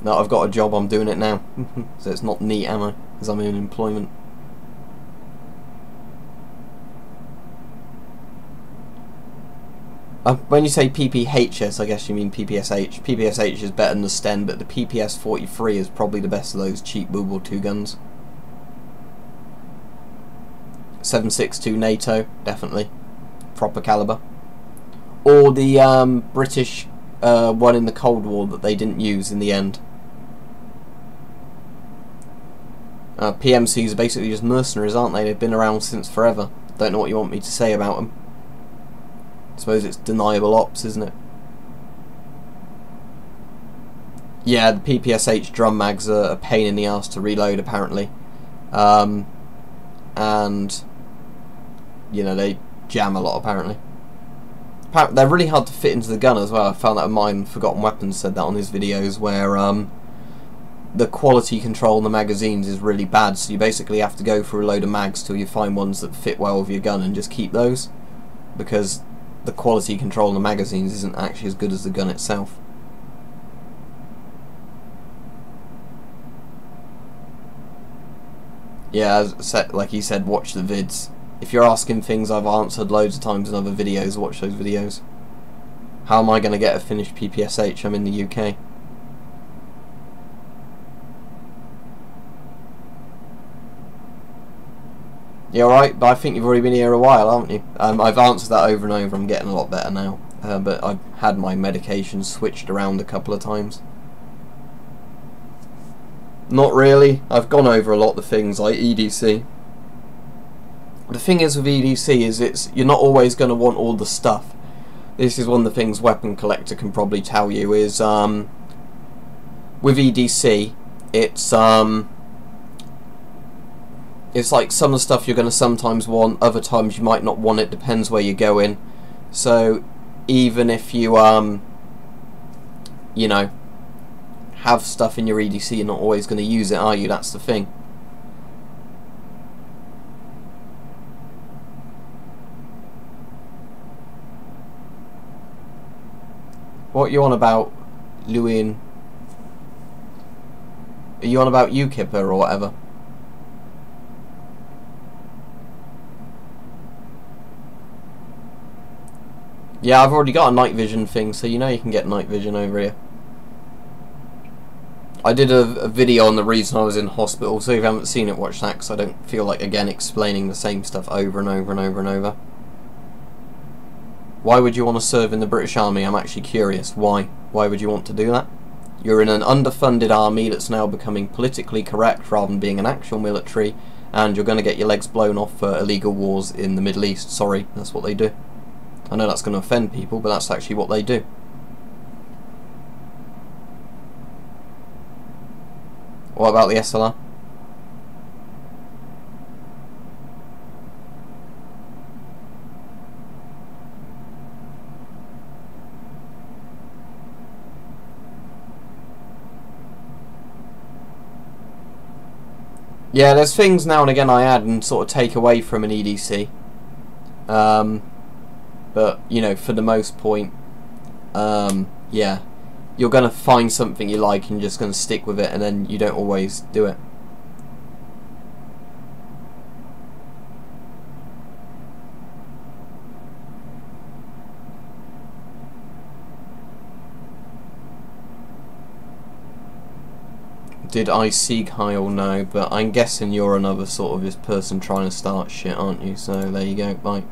S2: No, I've got a job, I'm doing it now. So it's not neat ammo, because I'm in employment. When you say PPHS, I guess you mean PPSH. PPSH is better than the Sten, but the PPS-43 is probably the best of those cheap World War II guns. 7.62 NATO, definitely. Proper caliber. Or the British one in the Cold War that they didn't use in the end. PMCs are basically just mercenaries, aren't they? They've been around since forever. Don't know what you want me to say about them. I suppose it's deniable ops, isn't it? Yeah, the PPSH drum mags are a pain in the ass to reload, apparently. And, you know, they jam a lot, apparently. They're really hard to fit into the gun as well. I found that mine, Forgotten Weapons, said that on his videos, where the quality control in the magazines is really bad, so you basically have to go through a load of mags till you find ones that fit well with your gun and just keep those, because the quality control in the magazines isn't actually as good as the gun itself. Yeah, like he said, watch the vids. If you're asking things I've answered loads of times in other videos, watch those videos. How am I going to get a finished PPSH? I'm in the UK. Yeah, alright, but I think you've already been here a while, haven't you? I've answered that over and over. I'm getting a lot better now. But I've had my medication switched around a couple of times. Not really. I've gone over a lot of the things like EDC. The thing is with EDC is you're not always going to want all the stuff. This is one of the things Weapon Collector can probably tell you is with EDC it's like some of the stuff you're going to sometimes want, other times you might not want it, depends where you're going. So even if you you know, have stuff in your EDC, you're not always going to use it, are you? That's the thing. What are you on about, Lewin? Are you on about UKIP or whatever? Yeah, I've already got a night vision thing, so you know you can get night vision over here. I did a video on the reason I was in hospital, so if you haven't seen it, watch that, because I don't feel like, again, explaining the same stuff over and over and over and over. Why would you want to serve in the British Army? I'm actually curious. Why? Why would you want to do that? You're in an underfunded army that's now becoming politically correct rather than being an actual military, and you're going to get your legs blown off for illegal wars in the Middle East. Sorry, that's what they do. I know that's going to offend people, but that's actually what they do. What about the SLR? Yeah, there's things now and again I add and sort of take away from an EDC. But, you know, for the most point, yeah, you're going to find something you like and you're just going to stick with it, and then you don't always do it. Did I seek Heil? No, but I'm guessing you're another sort of this person trying to start shit, aren't you? So there you go, bye.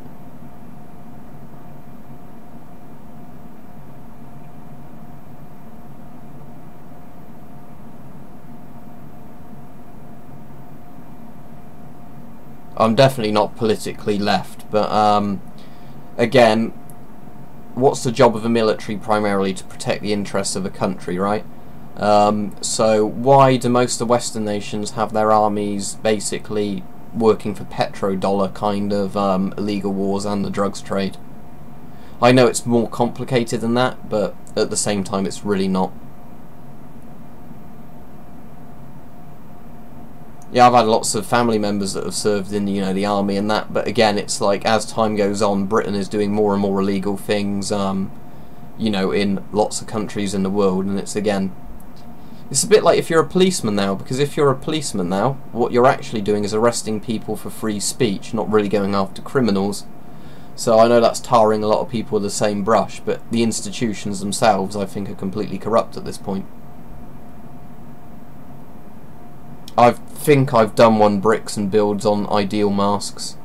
S2: I'm definitely not politically left, but again, what's the job of a military? Primarily to protect the interests of a country, right? So why do most of the Western nations have their armies basically working for petrodollar kind of illegal wars and the drugs trade? I know it's more complicated than that, but at the same time it's really not. Yeah, I've had lots of family members that have served in, you know, the army and that, but again, it's like as time goes on, Britain is doing more and more illegal things, you know, in lots of countries in the world, and it's again, it's a bit like if you're a policeman now, because if you're a policeman now, what you're actually doing is arresting people for free speech, not really going after criminals. So I know that's tarring a lot of people with the same brush, but the institutions themselves, I think, are completely corrupt at this point. I think I've done one bricks and builds on ideal masks.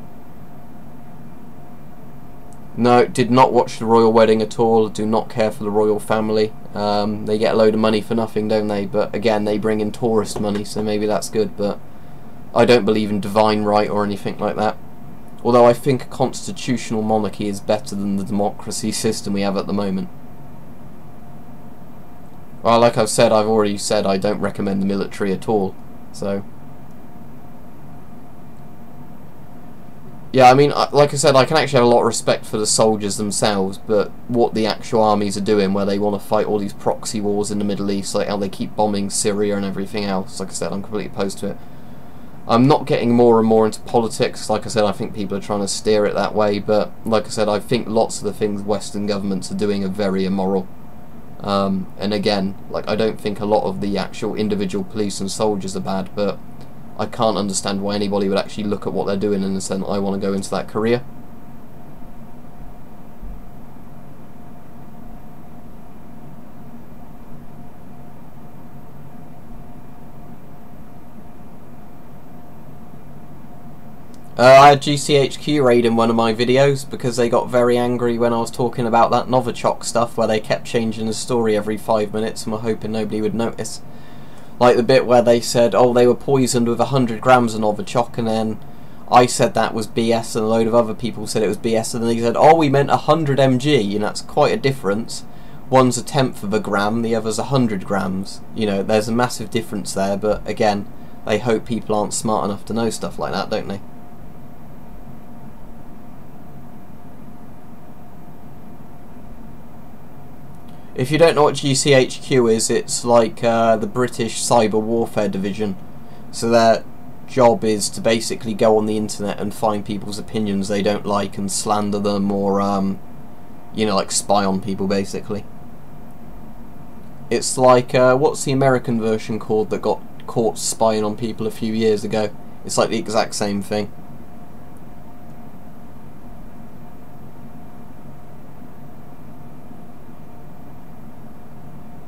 S2: No, did not watch the royal wedding at all. Do not care for the royal family. They get a load of money for nothing, don't they? But again, they bring in tourist money, so maybe that's good. But I don't believe in divine right or anything like that. Although I think a constitutional monarchy is better than the democracy system we have at the moment. Well, like I've said, I've already said I don't recommend the military at all. So, yeah, I mean, like I said, I can actually have a lot of respect for the soldiers themselves, but what the actual armies are doing, where they want to fight all these proxy wars in the Middle East, like how they keep bombing Syria and everything else, like I said, I'm completely opposed to it. I'm not getting more and more into politics. Like I said, I think people are trying to steer it that way, but like I said, I think lots of the things Western governments are doing are very immoral. And again, like, I don't think a lot of the actual individual police and soldiers are bad, but I can't understand why anybody would actually look at what they're doing and say, I want to go into that career. I had GCHQ raid in one of my videos because they got very angry when I was talking about that Novichok stuff where they kept changing the story every 5 minutes and were hoping nobody would notice. Like the bit where they said, oh, they were poisoned with 100 grams of Novichok, and then I said that was BS and a load of other people said it was BS, and then they said, oh, we meant 100 mg, and that's quite a difference. One's 1/10 of a gram, the other's 100 grams. You know, there's a massive difference there, but again, they hope people aren't smart enough to know stuff like that, don't they? If you don't know what GCHQ is, it's like the British Cyber Warfare Division. So their job is to basically go on the internet and find people's opinions they don't like and slander them, or you know, like spy on people basically. It's like, what's the American version called that got caught spying on people a few years ago? It's like the exact same thing.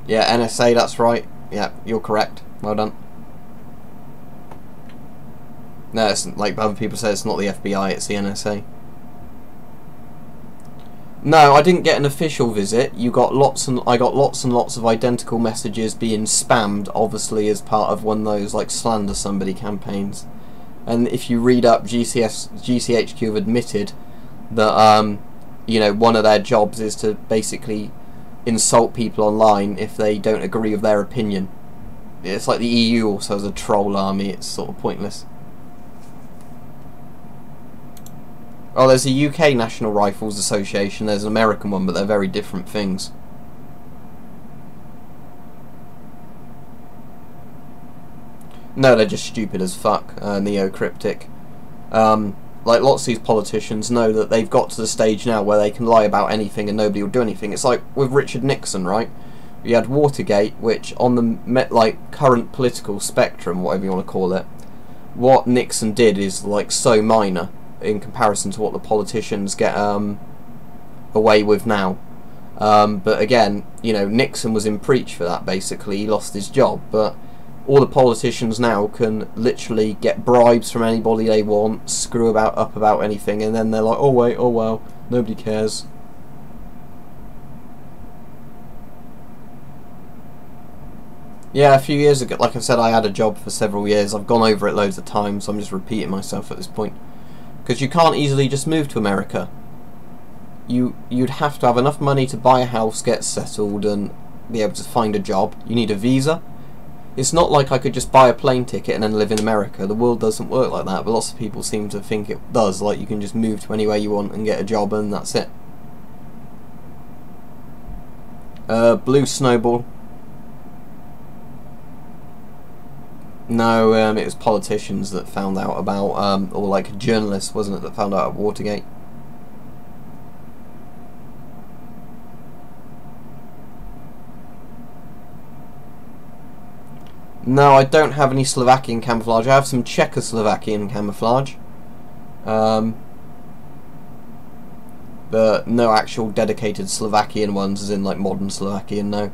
S2: Yeah, NSA, that's right. Yeah, you're correct. Well done. No, it's like other people say, it's not the FBI, it's the NSA. No, I didn't get an official visit. I got lots and lots of identical messages being spammed, obviously as part of one of those like slander somebody campaigns. And if you read up, GCHQ have admitted that you know, one of their jobs is to basically insult people online if they don't agree with their opinion. It's like the EU also has a troll army. It's sort of pointless. Oh, there's a UK National Rifles Association, there's an American one, but they're very different things. No, they're just stupid as fuck, neo-cryptic. Like, lots of these politicians know that they've got to the stage now where they can lie about anything and nobody will do anything. It's like with Richard Nixon, right? You had Watergate, which on the like current political spectrum, whatever you want to call it, what Nixon did is like so minor in comparison to what the politicians get away with now. But again, you know, Nixon was impeached for that, basically. He lost his job, but all the politicians now can literally get bribes from anybody they want, screw up about anything, and then they're like, oh wait, oh well, nobody cares. Yeah, a few years ago, like I said, I had a job for several years. I've gone over it loads of times, so I'm just repeating myself at this point. Because you can't easily just move to America. You'd have to have enough money to buy a house, get settled, and be able to find a job. You need a visa. It's not like I could just buy a plane ticket and then live in America. The world doesn't work like that, but lots of people seem to think it does. Like you can just move to anywhere you want and get a job, and that's it. Blue Snowball. No, it was politicians that found out about, or like journalists, wasn't it, that found out about Watergate? No, I don't have any Slovakian camouflage. I have some Czechoslovakian camouflage. But no actual dedicated Slovakian ones, as in like modern Slovakian, no.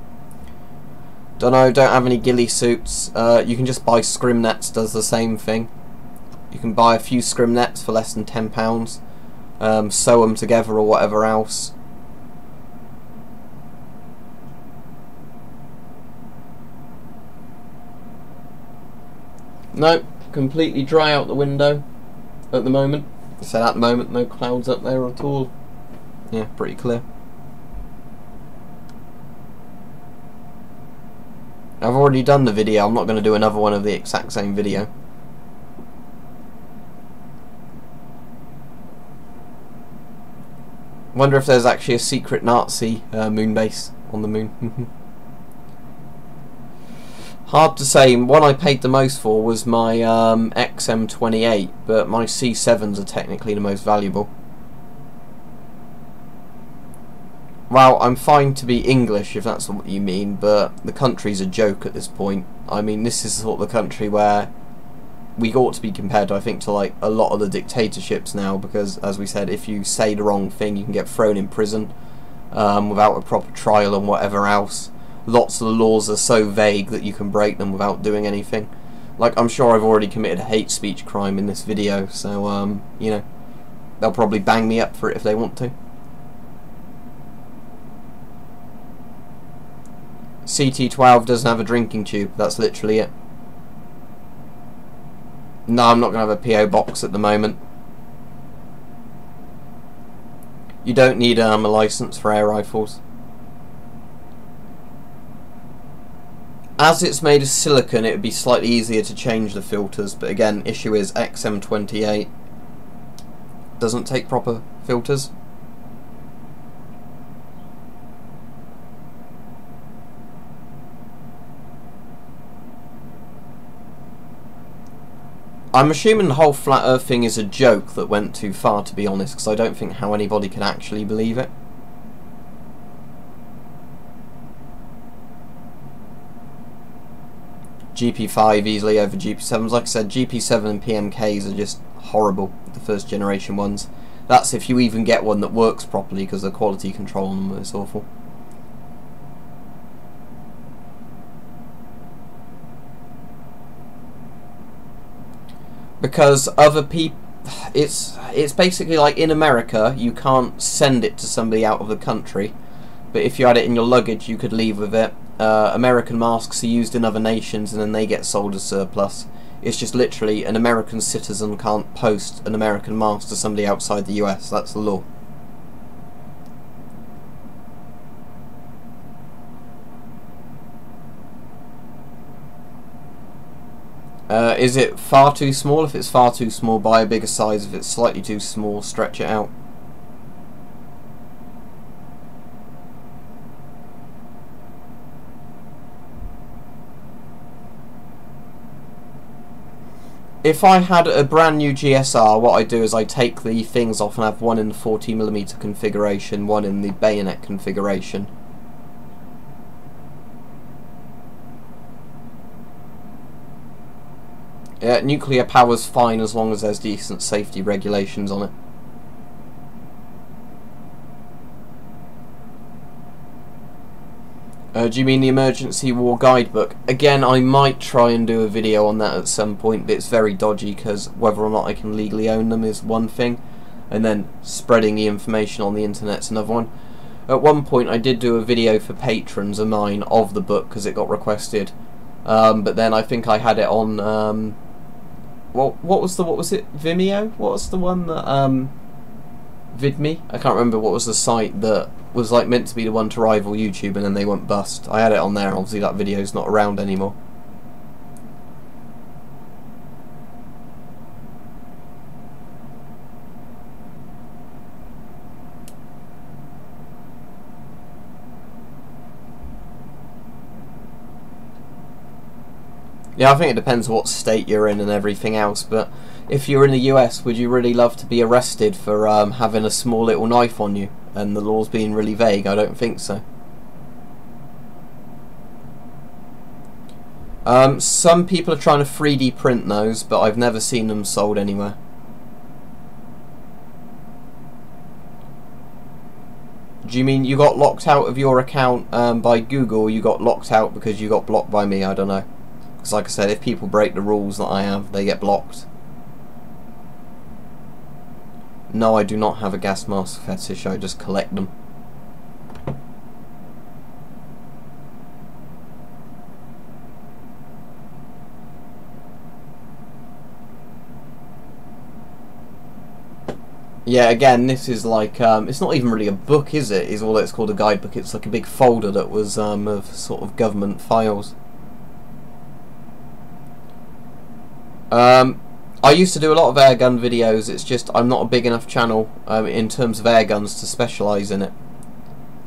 S2: Don't have any ghillie suits. You can just buy scrim nets, does the same thing. You can buy a few scrim nets for less than £10. Sew them together or whatever else. Nope, completely dry out the window at the moment. So at the moment, no clouds up there at all. Yeah, pretty clear. I've already done the video, I'm not going to do another one of the exact same video. Wonder if there's actually a secret Nazi moon base on the moon. Hard to say. One I paid the most for was my XM28, but my C7s are technically the most valuable. Well, I'm fine to be English if that's what you mean, but the country's a joke at this point. I mean, this is sort of the country where we ought to be compared, I think, to like a lot of the dictatorships now, because, as we said, if you say the wrong thing, you can get thrown in prison without a proper trial and whatever else. Lots of the laws are so vague that you can break them without doing anything. Like, I'm sure I've already committed a hate speech crime in this video, so, you know, they'll probably bang me up for it if they want to. CT12 doesn't have a drinking tube, that's literally it. No, I'm not going to have a PO box at the moment. You don't need a license for air rifles. As it's made of silicon, it would be slightly easier to change the filters, but again, issue is XM28 doesn't take proper filters. I'm assuming the whole flat earth thing is a joke that went too far, to be honest, because I don't think how anybody can actually believe it. GP5 easily over GP7s. Like I said, GP7 and PMKs are just horrible, the first generation ones. That's if you even get one that works properly, because the quality control on them is awful. Because other people, it's basically like in America, you can't send it to somebody out of the country, but if you had it in your luggage, you could leave with it. American masks are used in other nations, and then they get sold as surplus. It's just literally an American citizen can't post an American mask to somebody outside the US. That's the law. Is it far too small? If it's far too small, buy a bigger size. If it's slightly too small, stretch it out. If I had a brand new GSR, what I do is I take the things off and have one in the 40mm configuration, one in the bayonet configuration. Yeah, nuclear power's fine as long as there's decent safety regulations on it. Do you mean the Emergency War Guidebook? Again, I might try and do a video on that at some point, but it's very dodgy because whether or not I can legally own them is one thing, and then spreading the information on the internet's another one. At one point I did do a video for patrons of mine of the book because it got requested, but then I think I had it on what was it, Vimeo? What was the one that VidMe? I can't remember what was the site that was like meant to be the one to rival YouTube, and then they went bust. I had it on there, and obviously that video's not around anymore. Yeah, I think it depends what state you're in and everything else, but if you're in the US, would you really love to be arrested for having a small little knife on you and the laws being really vague? I don't think so. Some people are trying to 3D print those, but I've never seen them sold anywhere. Do you mean you got locked out of your account by Google, or you got locked out because you got blocked by me? I don't know. Because like I said, if people break the rules that I have, they get blocked. No, I do not have a gas mask fetish, I just collect them. Yeah, again, this is like, it's not even really a book, is it? Is all it's called, a guidebook. It's like a big folder that was of sort of government files. I used to do a lot of airgun videos. It's just I'm not a big enough channel in terms of airguns to specialise in it.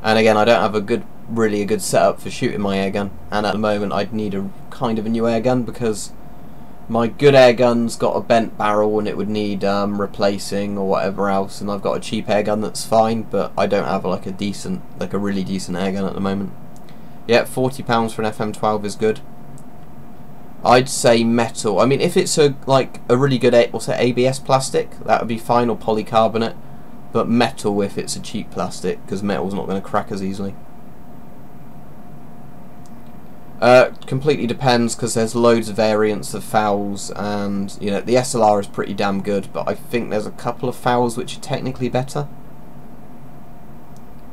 S2: And again, I don't have really a good setup for shooting my airgun. And at the moment, I'd need a kind of a new airgun because my good airgun's got a bent barrel and it would need replacing or whatever else. And I've got a cheap airgun that's fine, but I don't have like a really decent airgun at the moment. Yeah, £40 for an FM12 is good. I'd say metal. I mean, if it's a really good ABS plastic, that would be fine, or polycarbonate. But metal if it's a cheap plastic, because metal's not going to crack as easily. Completely depends, because there's loads of variants of fouls, and you know the SLR is pretty damn good, but I think there's a couple of fouls which are technically better.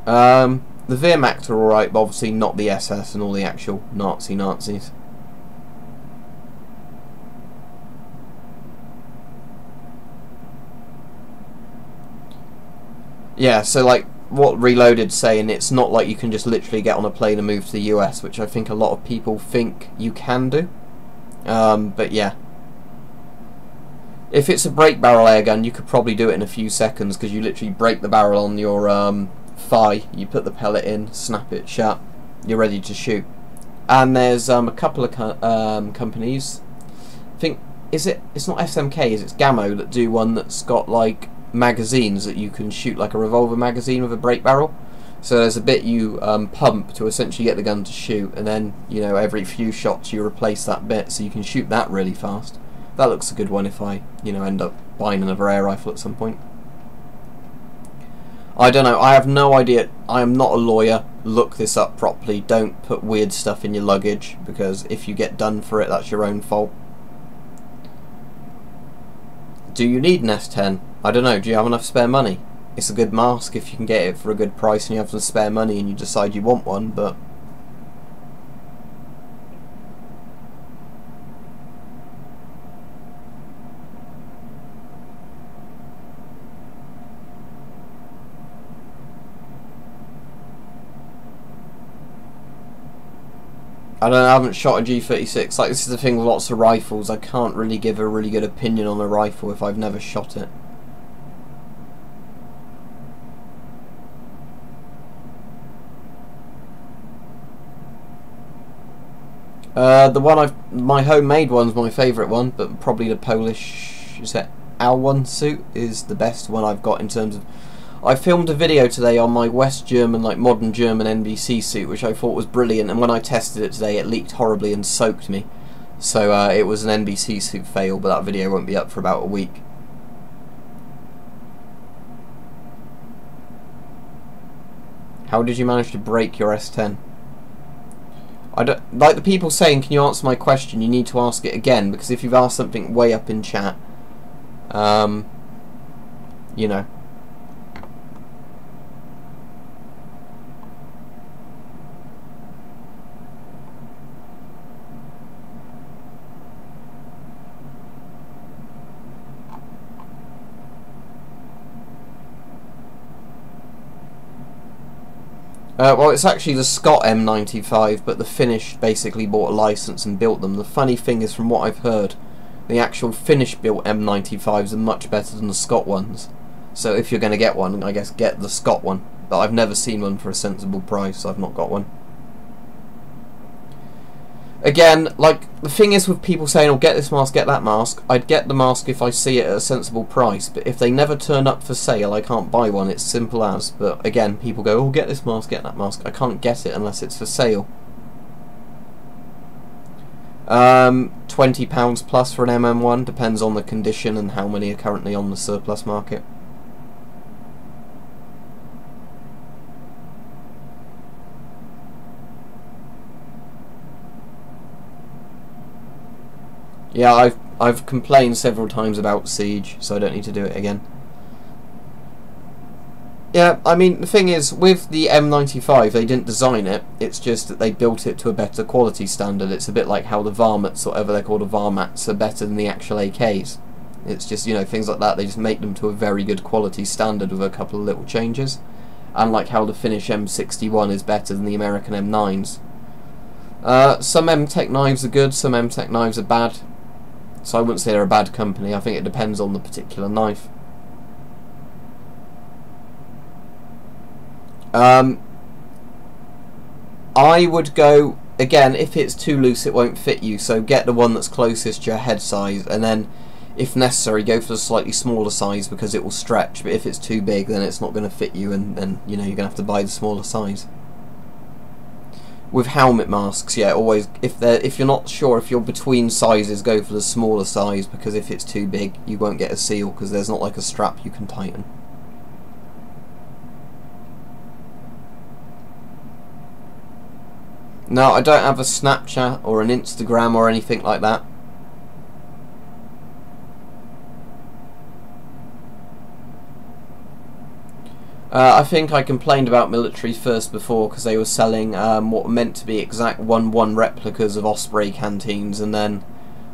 S2: The Wehrmacht are alright, but obviously not the SS and all the actual Nazis. Yeah, so like what Reloaded's saying, it's not like you can just literally get on a plane and move to the US, which I think a lot of people think you can do. But yeah. If it's a break barrel airgun, you could probably do it in a few seconds, because you literally break the barrel on your thigh, you put the pellet in, snap it shut, you're ready to shoot. And there's a couple of companies, I think, it's not SMK, it's Gammo, that do one that's got like magazines that you can shoot, like a revolver magazine with a break barrel. So there's a bit you pump to essentially get the gun to shoot, and then you know every few shots you replace that bit, so you can shoot that really fast. That looks a good one if I end up buying another air rifle at some point. I don't know, I have no idea. I am not a lawyer. Look this up properly. Don't put weird stuff in your luggage, because if you get done for it, that's your own fault. Do you need an S10? I don't know, do you have enough spare money? It's a good mask if you can get it for a good price and you have some spare money and you decide you want one, but... I don't know, I haven't shot a G36. Like, this is the thing with lots of rifles. I can't really give a really good opinion on a rifle if I've never shot it. My homemade one's my favourite one, but probably the Polish, is it L1 suit is the best one I've got in terms of... I filmed a video today on my West German, like modern German NBC suit, which I thought was brilliant, and when I tested it today it leaked horribly and soaked me. So it was an NBC suit fail, but that video won't be up for about a week. How did you manage to break your S10? I don't, like the people saying, can you answer my question? You need to ask it again, because if you've asked something way up in chat, you know. Well, it's actually the Scott M95, but the Finnish basically bought a license and built them. The funny thing is, from what I've heard, the actual Finnish-built M95s are much better than the Scott ones. So if you're going to get one, I guess get the Scott one. But I've never seen one for a sensible price, so I've not got one. Again, like, the thing is with people saying, oh, get this mask, get that mask, I'd get the mask if I see it at a sensible price, but if they never turn up for sale, I can't buy one, it's simple as. But again, people go, oh, get this mask, get that mask, I can't get it unless it's for sale. £20 plus for an MM1, depends on the condition and how many are currently on the surplus market. Yeah, I've complained several times about Siege, so I don't need to do it again. Yeah, I mean, the thing is, with the M95, they didn't design it, it's just that they built it to a better quality standard. It's a bit like how the varmints, or whatever they're called, the varmats, are better than the actual AKs. It's just, you know, things like that, they just make them to a very good quality standard with a couple of little changes. And like how the Finnish M61 is better than the American M9s. Some M-Tech knives are good, some M-Tech knives are bad. So I wouldn't say they're a bad company, I think it depends on the particular knife. I would go, again, if it's too loose it won't fit you, so get the one that's closest to your head size, and then if necessary go for the slightly smaller size because it will stretch, but if it's too big then it's not going to fit you, and then you know you're going to have to buy the smaller size. With helmet masks, yeah, always, if you're not sure if you're between sizes, go for the smaller size, because if it's too big you won't get a seal because there's not like a strap you can tighten. No, I don't have a Snapchat or an Instagram or anything like that. I think I complained about Military First before because they were selling what were meant to be exact 1-1 replicas of Osprey canteens, and then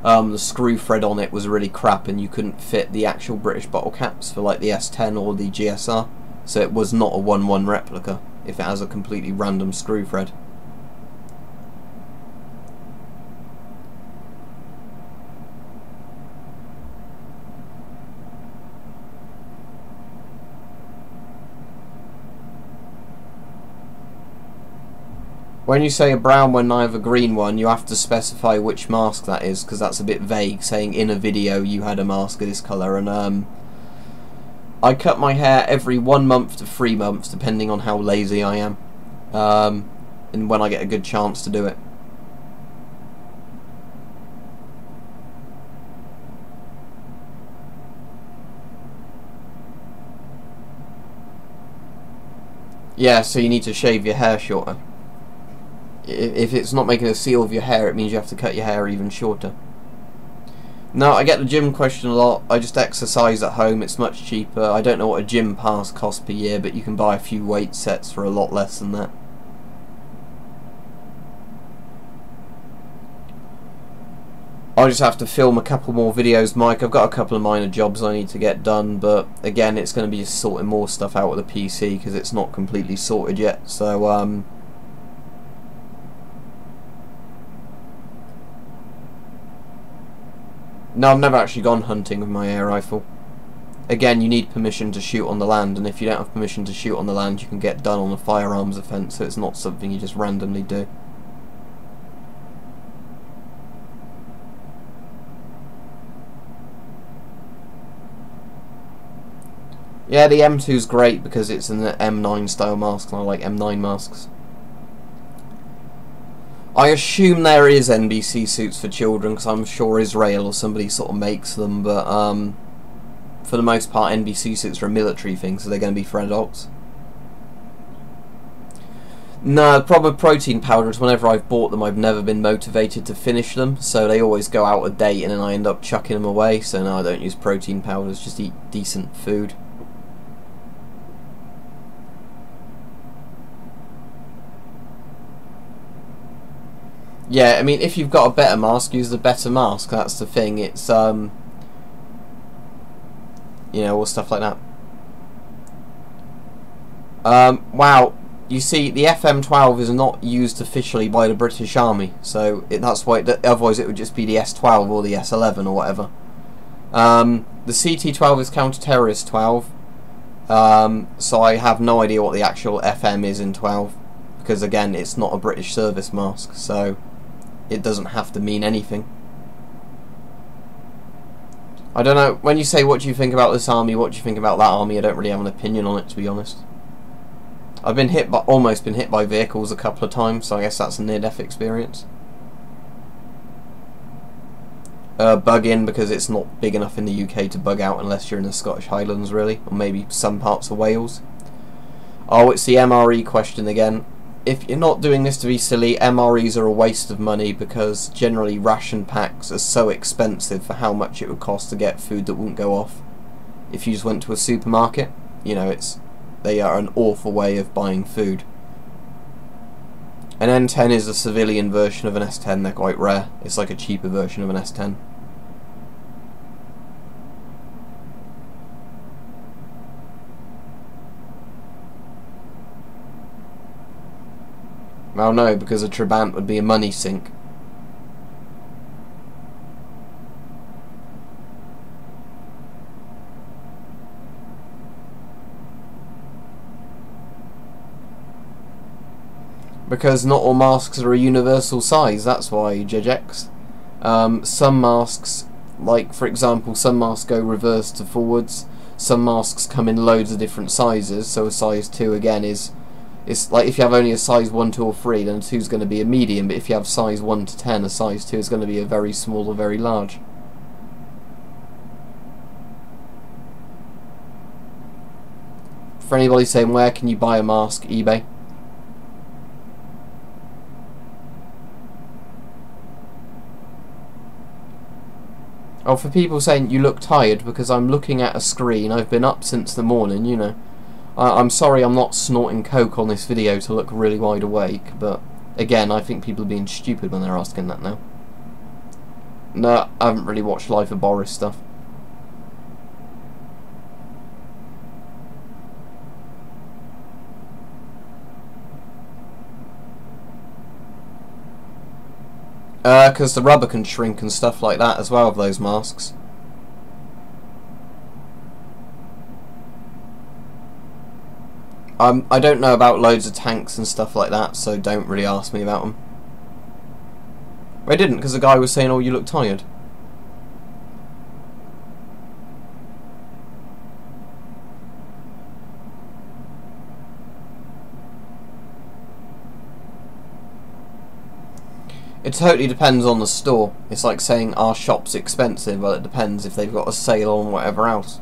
S2: the screw thread on it was really crap and you couldn't fit the actual British bottle caps for like the S10 or the GSR, so it was not a 1-1 replica if it has a completely random screw thread. When you say a brown one and I have a green one, you have to specify which mask that is, because that's a bit vague, saying in a video you had a mask of this colour. And I cut my hair every 1 month to 3 months, depending on how lazy I am, and when I get a good chance to do it. Yeah, so you need to shave your hair shorter. If it's not making a seal of your hair, it means you have to cut your hair even shorter. No, I get the gym question a lot. I just exercise at home, it's much cheaper. I don't know what a gym pass costs per year, but you can buy a few weight sets for a lot less than that. I'll just have to film a couple more videos, Mike. I've got a couple of minor jobs I need to get done, but again, it's going to be just sorting more stuff out with the PC because it's not completely sorted yet. So, no, I've never actually gone hunting with my air rifle. Again, you need permission to shoot on the land, and if you don't have permission to shoot on the land, you can get done on a firearms offence, so it's not something you just randomly do. Yeah, the M2's great because it's an M9 style mask, and I like M9 masks. I assume there is NBC suits for children, because I'm sure Israel or somebody sort of makes them, but for the most part NBC suits are a military thing, so they're going to be for adults. No, the problem with protein powders, whenever I've bought them, I've never been motivated to finish them, so they always go out of date and then I end up chucking them away, so no, I don't use protein powders, just eat decent food. Yeah, I mean, if you've got a better mask, use the better mask. That's the thing. It's, you know, all stuff like that. Wow. You see, the FM12 is not used officially by the British Army, so that's why. Otherwise, it would just be the S12 or the S11 or whatever. The CT12 is counter-terrorist 12, so I have no idea what the actual FM is in 12, because again, it's not a British service mask, so it doesn't have to mean anything. I don't know, when you say what do you think about this army, what do you think about that army, I don't really have an opinion on it, to be honest. I've been hit by, almost been hit by vehicles a couple of times, so I guess that's a near-death experience. Bug in because it's not big enough in the UK to bug out unless you're in the Scottish Highlands, really, or maybe some parts of Wales. Oh, it's the MRE question again. If you're not doing this to be silly, MREs are a waste of money because generally ration packs are so expensive for how much it would cost to get food that wouldn't go off. If you just went to a supermarket, you know, they are an awful way of buying food. An N10 is a civilian version of an S10, they're quite rare. It's like a cheaper version of an S10. Well, no, because a Trabant would be a money sink. Because not all masks are a universal size, that's why, JJX. Some masks, like for example, some masks go reverse to forwards, some masks come in loads of different sizes, so a size 2 again is, it's like if you have only a size 1, 2 or 3, then a 2 is going to be a medium, but if you have size 1 to 10, a size 2 is going to be a very small or very large. For anybody saying where can you buy a mask, eBay. Oh, for people saying you look tired, because I'm looking at a screen, I've been up since the morning, you know. I'm sorry I'm not snorting coke on this video to look really wide awake, but again, I think people are being stupid when they're asking that now. No, I haven't really watched Life of Boris stuff. Because the rubber can shrink and stuff like that as well of those masks. I don't know about loads of tanks and stuff like that, so don't really ask me about them. I didn't, because the guy was saying, oh, you look tired. It totally depends on the store. It's like saying our shop's expensive, well it depends if they've got a sale on whatever else.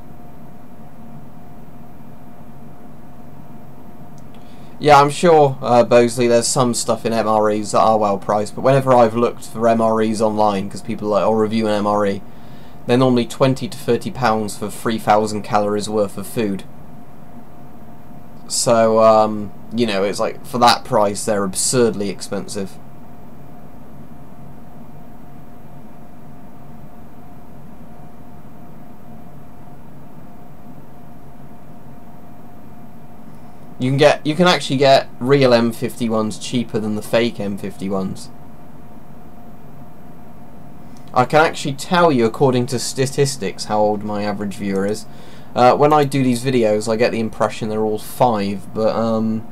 S2: Yeah, I'm sure, Bosley, there's some stuff in MREs that are well priced, but whenever I've looked for MREs online, because people are like, I'll review an MRE, they're normally £20 to £30 for 3,000 calories worth of food. So, you know, it's like, for that price, they're absurdly expensive. You can actually get real M51s cheaper than the fake M51s. I can actually tell you, according to statistics, how old my average viewer is. When I do these videos, I get the impression they're all 5, but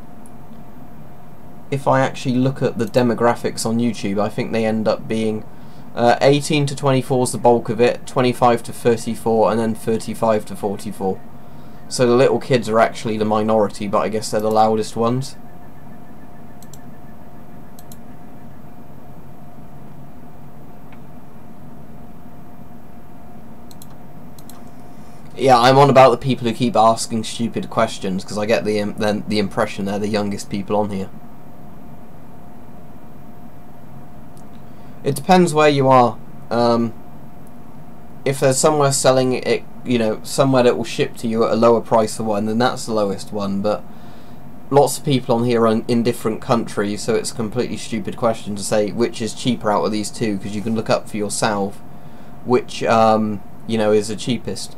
S2: if I actually look at the demographics on YouTube, I think they end up being 18 to 24 is the bulk of it, 25 to 34, and then 35 to 44. So the little kids are actually the minority, but I guess they're the loudest ones. Yeah, I'm on about the people who keep asking stupid questions, because I get the impression they're the youngest people on here. It depends where you are. If there's somewhere selling it, you know, somewhere that will ship to you at a lower price for one, then that's the lowest one. But lots of people on here are in different countries, so it's a completely stupid question to say which is cheaper out of these two, because you can look up for yourself which, you know, is the cheapest.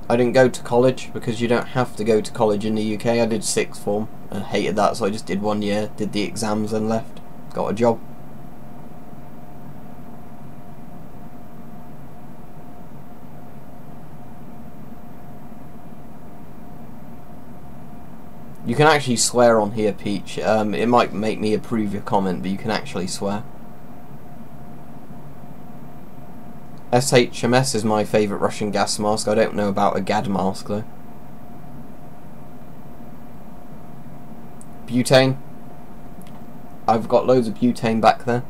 S2: I didn't go to college because you don't have to go to college in the UK. I did sixth form and hated that, so I just did 1 year, did the exams and left. Got a job. You can actually swear on here, Peach. It might make me approve your comment, but you can actually swear. SHMS is my favourite Russian gas mask. I don't know about a GAD mask though. Butane. I've got loads of butane back there.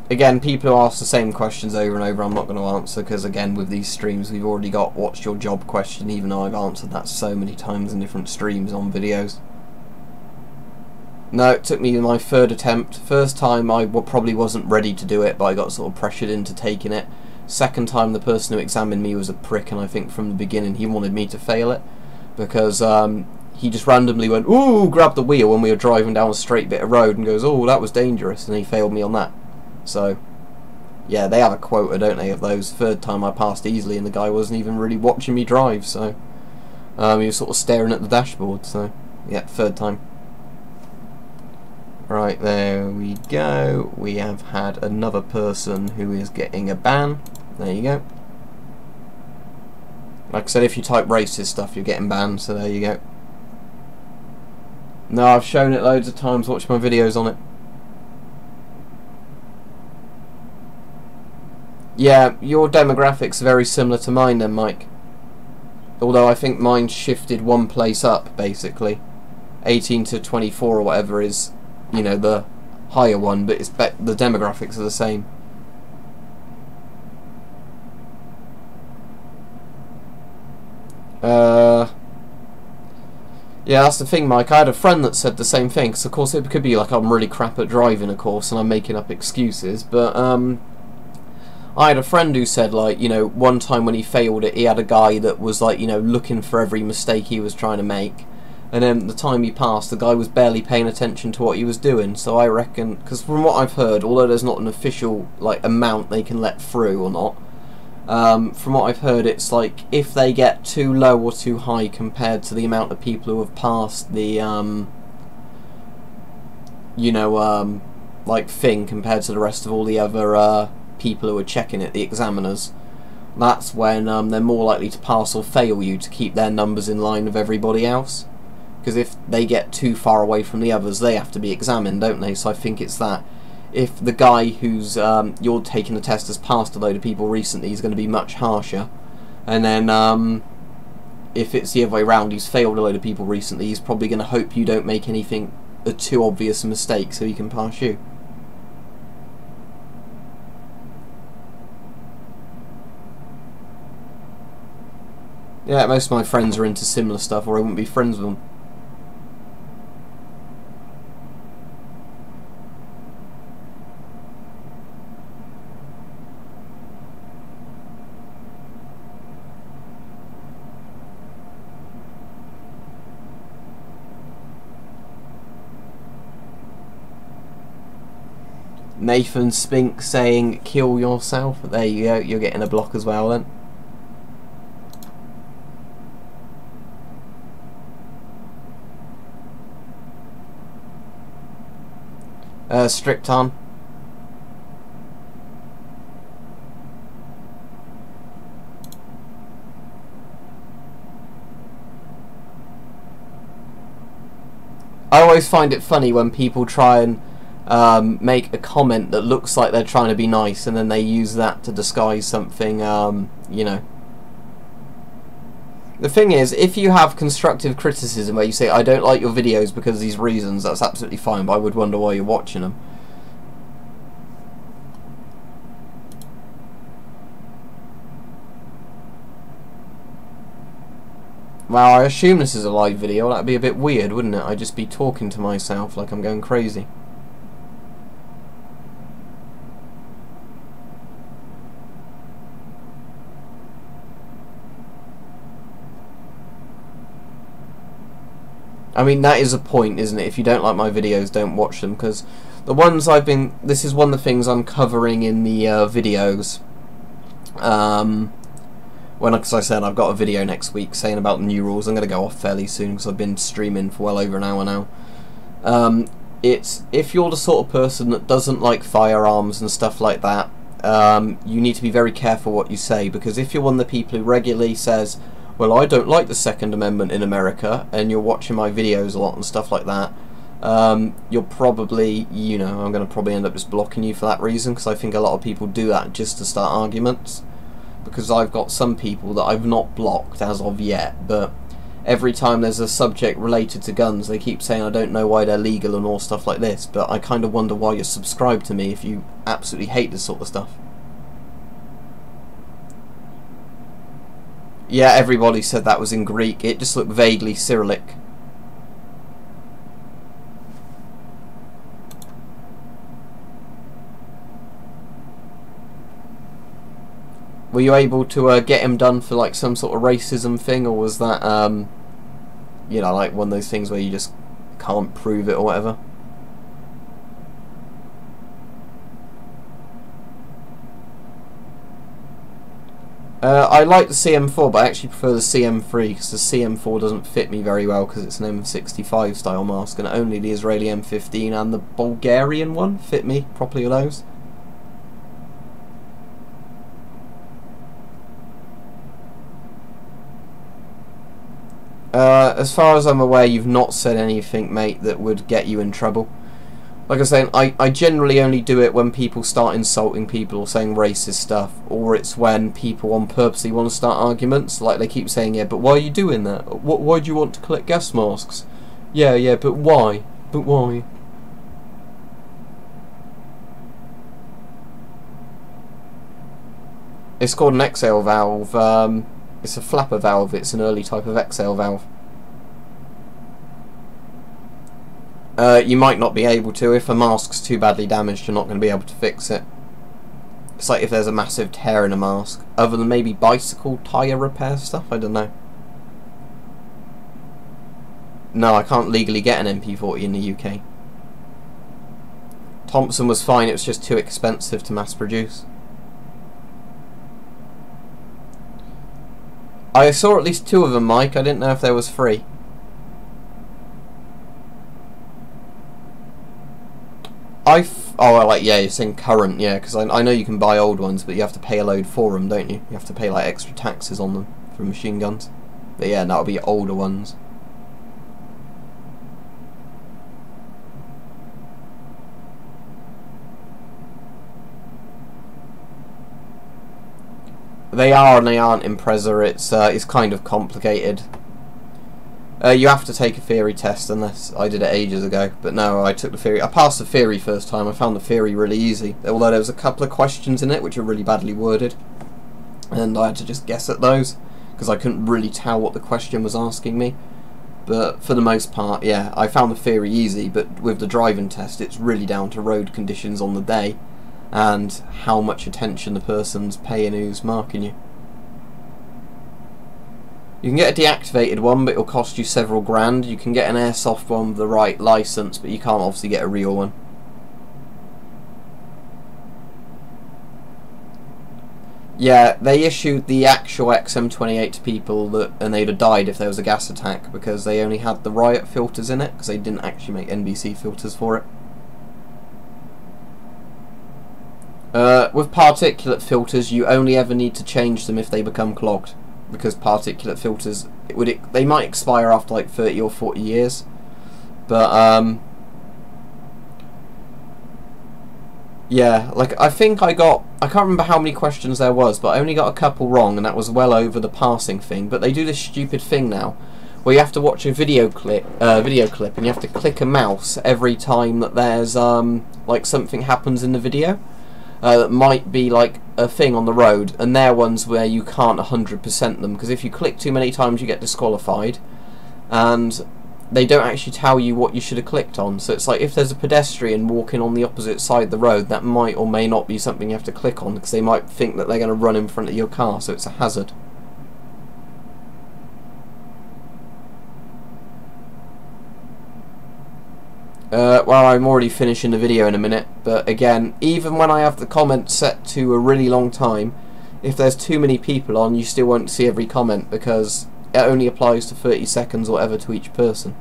S2: Again, people who ask the same questions over and over, I'm not going to answer, because again, with these streams, we've already got what's your job question, even though I've answered that so many times in different streams on videos. No, it took me my third attempt. First time I probably wasn't ready to do it, but I got sort of pressured into taking it. Second time the person who examined me was a prick, and I think from the beginning he wanted me to fail it, because he just randomly went, ooh, grabbed the wheel when we were driving down a straight bit of road and goes, oh, that was dangerous, and he failed me on that. So, yeah, they have a quota, don't they, of those. Third time I passed easily, and the guy wasn't even really watching me drive, so he was sort of staring at the dashboard, so yeah, third time. Right, there we go. We have had another person who is getting a ban. There you go. Like I said, if you type racist stuff, you're getting banned, so there you go. No, I've shown it loads of times, watch my videos on it. Yeah, your demographics are very similar to mine then, Mike. Although I think mine shifted one place up, basically. 18 to 24 or whatever is, you know, the higher one, but it's the demographics are the same. Yeah, that's the thing, Mike. I had a friend that said the same thing, because of course it could be like I'm really crap at driving, of course, and I'm making up excuses, but I had a friend who said, like, you know, one time when he failed it, he had a guy that was, like, you know, looking for every mistake he was trying to make. And then the time he passed, the guy was barely paying attention to what he was doing. So I reckon, because from what I've heard, although there's not an official, like, amount they can let through or not, from what I've heard, it's like, if they get too low or too high compared to the amount of people who have passed the, you know, like, thing compared to the rest of all the other, people who are checking it, the examiners, that's when they're more likely to pass or fail you to keep their numbers in line with everybody else. Because if they get too far away from the others, they have to be examined, don't they? So I think it's that. If the guy who's you're taking the test has passed a load of people recently, he's going to be much harsher. And then if it's the other way around, he's failed a load of people recently, he's probably going to hope you don't make anything a too obvious mistake so he can pass you. Yeah, most of my friends are into similar stuff, or I wouldn't be friends with them. Nathan Spink saying, kill yourself. There you go, you're getting a block as well then. Strict on. I always find it funny when people try and make a comment that looks like they're trying to be nice, and then they use that to disguise something, you know. The thing is, if you have constructive criticism where you say, I don't like your videos because of these reasons, that's absolutely fine, but I would wonder why you're watching them. Wow, I assume this is a live video. That'd be a bit weird, wouldn't it? I'd just be talking to myself like I'm going crazy. I mean, that is a point, isn't it? If you don't like my videos, don't watch them, because the ones I've been... This is one of the things I'm covering in the videos. When, as I said, I've got a video next week saying about the new rules. I'm going to go off fairly soon, because I've been streaming for well over an hour now. It's, if you're the sort of person that doesn't like firearms and stuff like that, you need to be very careful what you say, because if you're one of the people who regularly says, well, I don't like the Second Amendment in America, and you're watching my videos a lot and stuff like that, you're probably, you know, I'm going to probably end up just blocking you for that reason, because I think a lot of people do that just to start arguments. Because I've got some people that I've not blocked as of yet, but every time there's a subject related to guns, they keep saying I don't know why they're legal and all stuff like this, but I kind of wonder why you're subscribed to me if you absolutely hate this sort of stuff. Yeah, everybody said that was in Greek. It just looked vaguely Cyrillic. Were you able to get him done for like some sort of racism thing, or was that, you know, like one of those things where you just can't prove it or whatever? I like the CM4, but I actually prefer the CM3 because the CM4 doesn't fit me very well because it's an M65 style mask, and only the Israeli M15 and the Bulgarian one fit me properly with those. As far as I'm aware, you've not said anything, mate, that would get you in trouble. Like I was saying, I generally only do it when people start insulting people or saying racist stuff, or it's when people on purposely want to start arguments, like they keep saying, yeah, but why are you doing that? Why do you want to collect gas masks? Yeah, but why? But why? It's called an exhale valve. It's a flapper valve. It's an early type of exhale valve. You might not be able to. If a mask's too badly damaged, you're not going to be able to fix it. It's like if there's a massive tear in a mask. Other than maybe bicycle tyre repair stuff, I don't know. No, I can't legally get an MP40 in the UK. Thompson was fine, it was just too expensive to mass produce. I saw at least 2 of them, Mike. I didn't know if there was 3. Oh, like, yeah, you're saying current, yeah, because I know you can buy old ones, but you have to pay a load for them, don't you? You have to pay, like, extra taxes on them for machine guns. But yeah, that'll be older ones. They are and they aren't Impreza. It's kind of complicated. You have to take a theory test, unless I did it ages ago. But no, I took the theory. I passed the theory first time. I found the theory really easy, although there was a couple of questions in it which are really badly worded, and I had to just guess at those because I couldn't really tell what the question was asking me. But for the most part, yeah, I found the theory easy, but with the driving test it's really down to road conditions on the day and how much attention the person's paying who's marking you. You can get a deactivated one, but it'll cost you several grand. You can get an airsoft one with the right licence, but you can't obviously get a real one. Yeah, they issued the actual XM28 to people and they'd have died if there was a gas attack, because they only had the riot filters in it, because they didn't actually make NBC filters for it. With particulate filters, you only ever need to change them if they become clogged, because particulate filters, they might expire after like 30 or 40 years, but yeah, like I think I can't remember how many questions there was, but I only got a couple wrong, and that was well over the passing thing. But they do this stupid thing now, where you have to watch a video clip, and you have to click a mouse every time that there's like something happens in the video. That might be like a thing on the road, and they're ones where you can't 100% them, because if you click too many times you get disqualified, and they don't actually tell you what you should have clicked on. So it's like if there's a pedestrian walking on the opposite side of the road, that might or may not be something you have to click on, because they might think that they're going to run in front of your car, so it's a hazard. Well, I'm already finishing the video in a minute, but again, even when I have the comments set to a really long time, if there's too many people on, you still won't see every comment, because it only applies to 30 seconds or whatever to each person.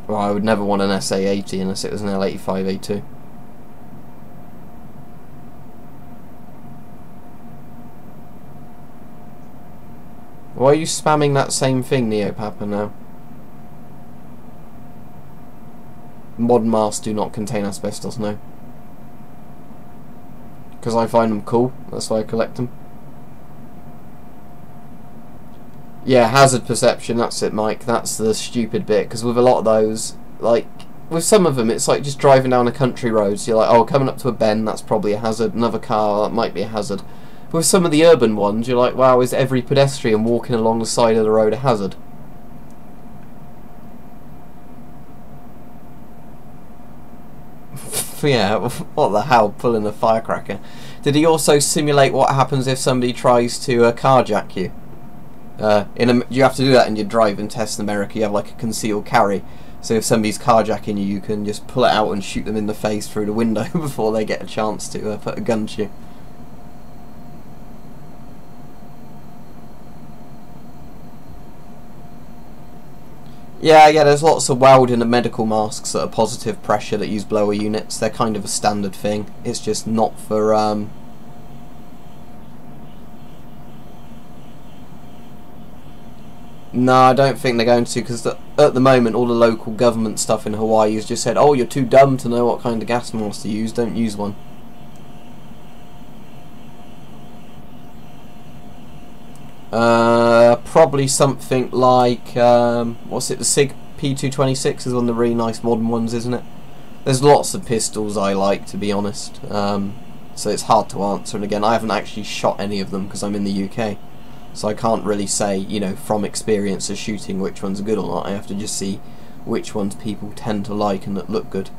S2: Well, I would never want an SA80 unless it was an L85A2. Why are you spamming that same thing, Neopapa, now? Modern masks do not contain asbestos, no. Because I find them cool, that's why I collect them. Yeah, hazard perception, that's it, Mike. That's the stupid bit, because with a lot of those, like, with some of them, it's like just driving down a country road, so you're like, oh, coming up to a bend, that's probably a hazard. Another car, that might be a hazard. With some of the urban ones, you're like, wow, is every pedestrian walking along the side of the road a hazard? Yeah, what the hell, pulling a firecracker. Did he also simulate what happens if somebody tries to carjack you? You have to do that in your driving test in America. You have like a concealed carry, so if somebody's carjacking you, you can just pull it out and shoot them in the face through the window before they get a chance to put a gun to you. Yeah, there's lots of welding and medical masks that are positive pressure that use blower units. They're kind of a standard thing. It's just not for no, I don't think they're going to, because at the moment all the local government stuff in Hawaii has just said, oh, you're too dumb to know what kind of gas mask to use, don't use one. Probably something like, what's it, the SIG P226 is one of the really nice modern ones, isn't it? There's lots of pistols I like, to be honest, so it's hard to answer, and again, I haven't actually shot any of them because I'm in the UK. So I can't really say, you know, from experience of shooting which ones are good or not. I have to just see which ones people tend to like and that look good.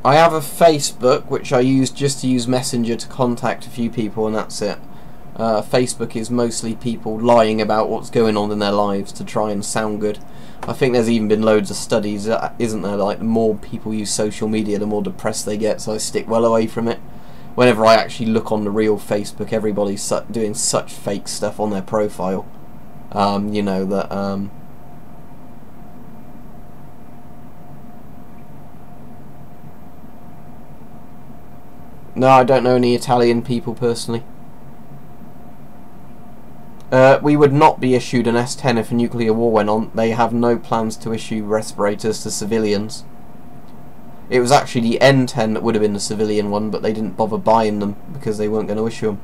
S2: I have a Facebook which I use just to use Messenger to contact a few people, and that's it. Facebook is mostly people lying about what's going on in their lives to try and sound good. I think there's even been loads of studies, isn't there, like the more people use social media, the more depressed they get, so I stick well away from it. Whenever I actually look on the real Facebook, everybody's doing such fake stuff on their profile. You know, that... No, I don't know any Italian people personally. We would not be issued an S10 if a nuclear war went on. They have no plans to issue respirators to civilians. It was actually the N10 that would have been the civilian one, but they didn't bother buying them because they weren't going to issue them.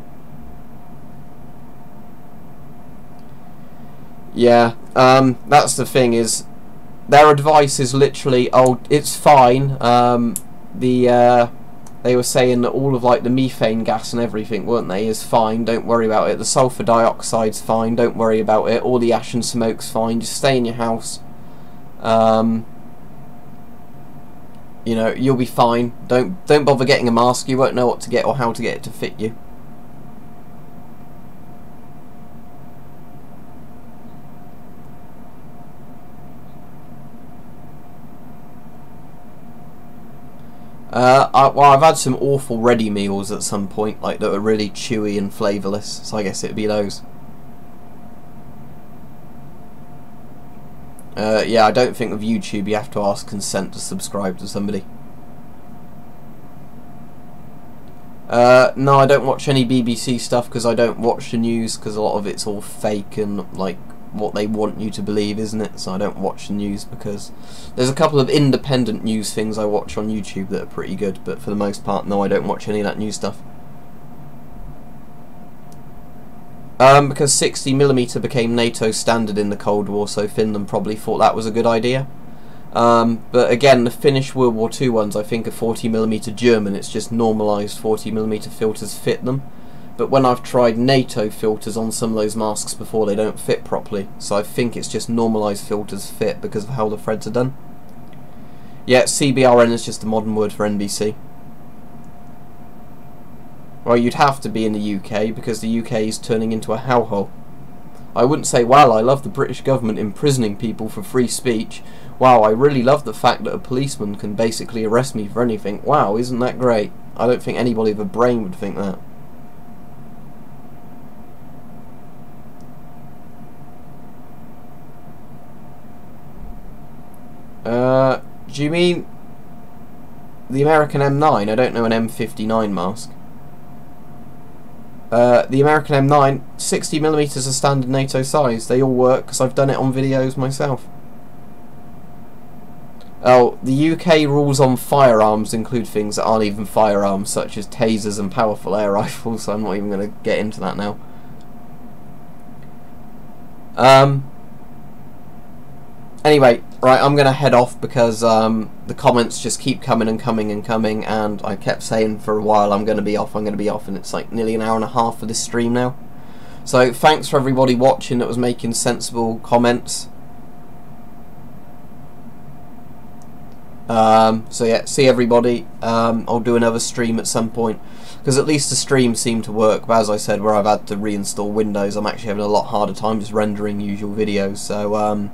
S2: Yeah, that's the thing, is their advice is literally, oh, it's fine. They were saying that all of like the methane gas and everything, weren't they, is fine, don't worry about it. The sulfur dioxide's fine, don't worry about it. All the ash and smoke's fine, just stay in your house. You know, you'll be fine. Don't bother getting a mask, you won't know what to get or how to get it to fit you. Well, I've had some awful ready meals at some point, like that were really chewy and flavourless, so I guess it'd be those. Yeah, I don't think with YouTube you have to ask consent to subscribe to somebody. No, I don't watch any BBC stuff because I don't watch the news, because a lot of it's all fake and like what they want you to believe, isn't it? So I don't watch the news, because there's a couple of independent news things I watch on YouTube that are pretty good, but for the most part, no, I don't watch any of that news stuff. Because 60mm became NATO standard in the Cold War, so Finland probably thought that was a good idea. But again, the Finnish World War II ones I think are 40mm German, it's just normalised 40mm filters fit them. But when I've tried NATO filters on some of those masks before, they don't fit properly. So I think it's just normalised filters fit because of how the threads are done. Yeah, CBRN is just a modern word for NBC. Well, you'd have to be in the UK because the UK is turning into a hellhole. I wouldn't say, wow, I love the British government imprisoning people for free speech. Wow, I really love the fact that a policeman can basically arrest me for anything. Wow, isn't that great? I don't think anybody with a brain would think that. Do you mean the American M9? I don't know an M59 mask. The American M9, 60mm is standard NATO size. They all work because I've done it on videos myself. Oh, the UK rules on firearms include things that aren't even firearms, such as tasers and powerful air rifles, so I'm not even going to get into that now. Anyway, right, I'm going to head off because the comments just keep coming and coming and coming, and I kept saying for a while I'm going to be off, and it's like nearly an hour and a half for this stream now. So thanks for everybody watching that was making sensible comments. So yeah, see everybody. I'll do another stream at some point, because at least the stream seemed to work, but as I said, where I've had to reinstall Windows, I'm actually having a lot harder time just rendering usual videos, so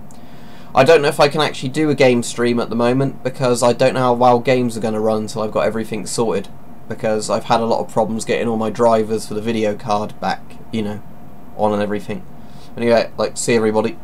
S2: I don't know if I can actually do a game stream at the moment, because I don't know how well games are going to run until I've got everything sorted, because I've had a lot of problems getting all my drivers for the video card back, you know, on and everything. Anyway, like, see everybody.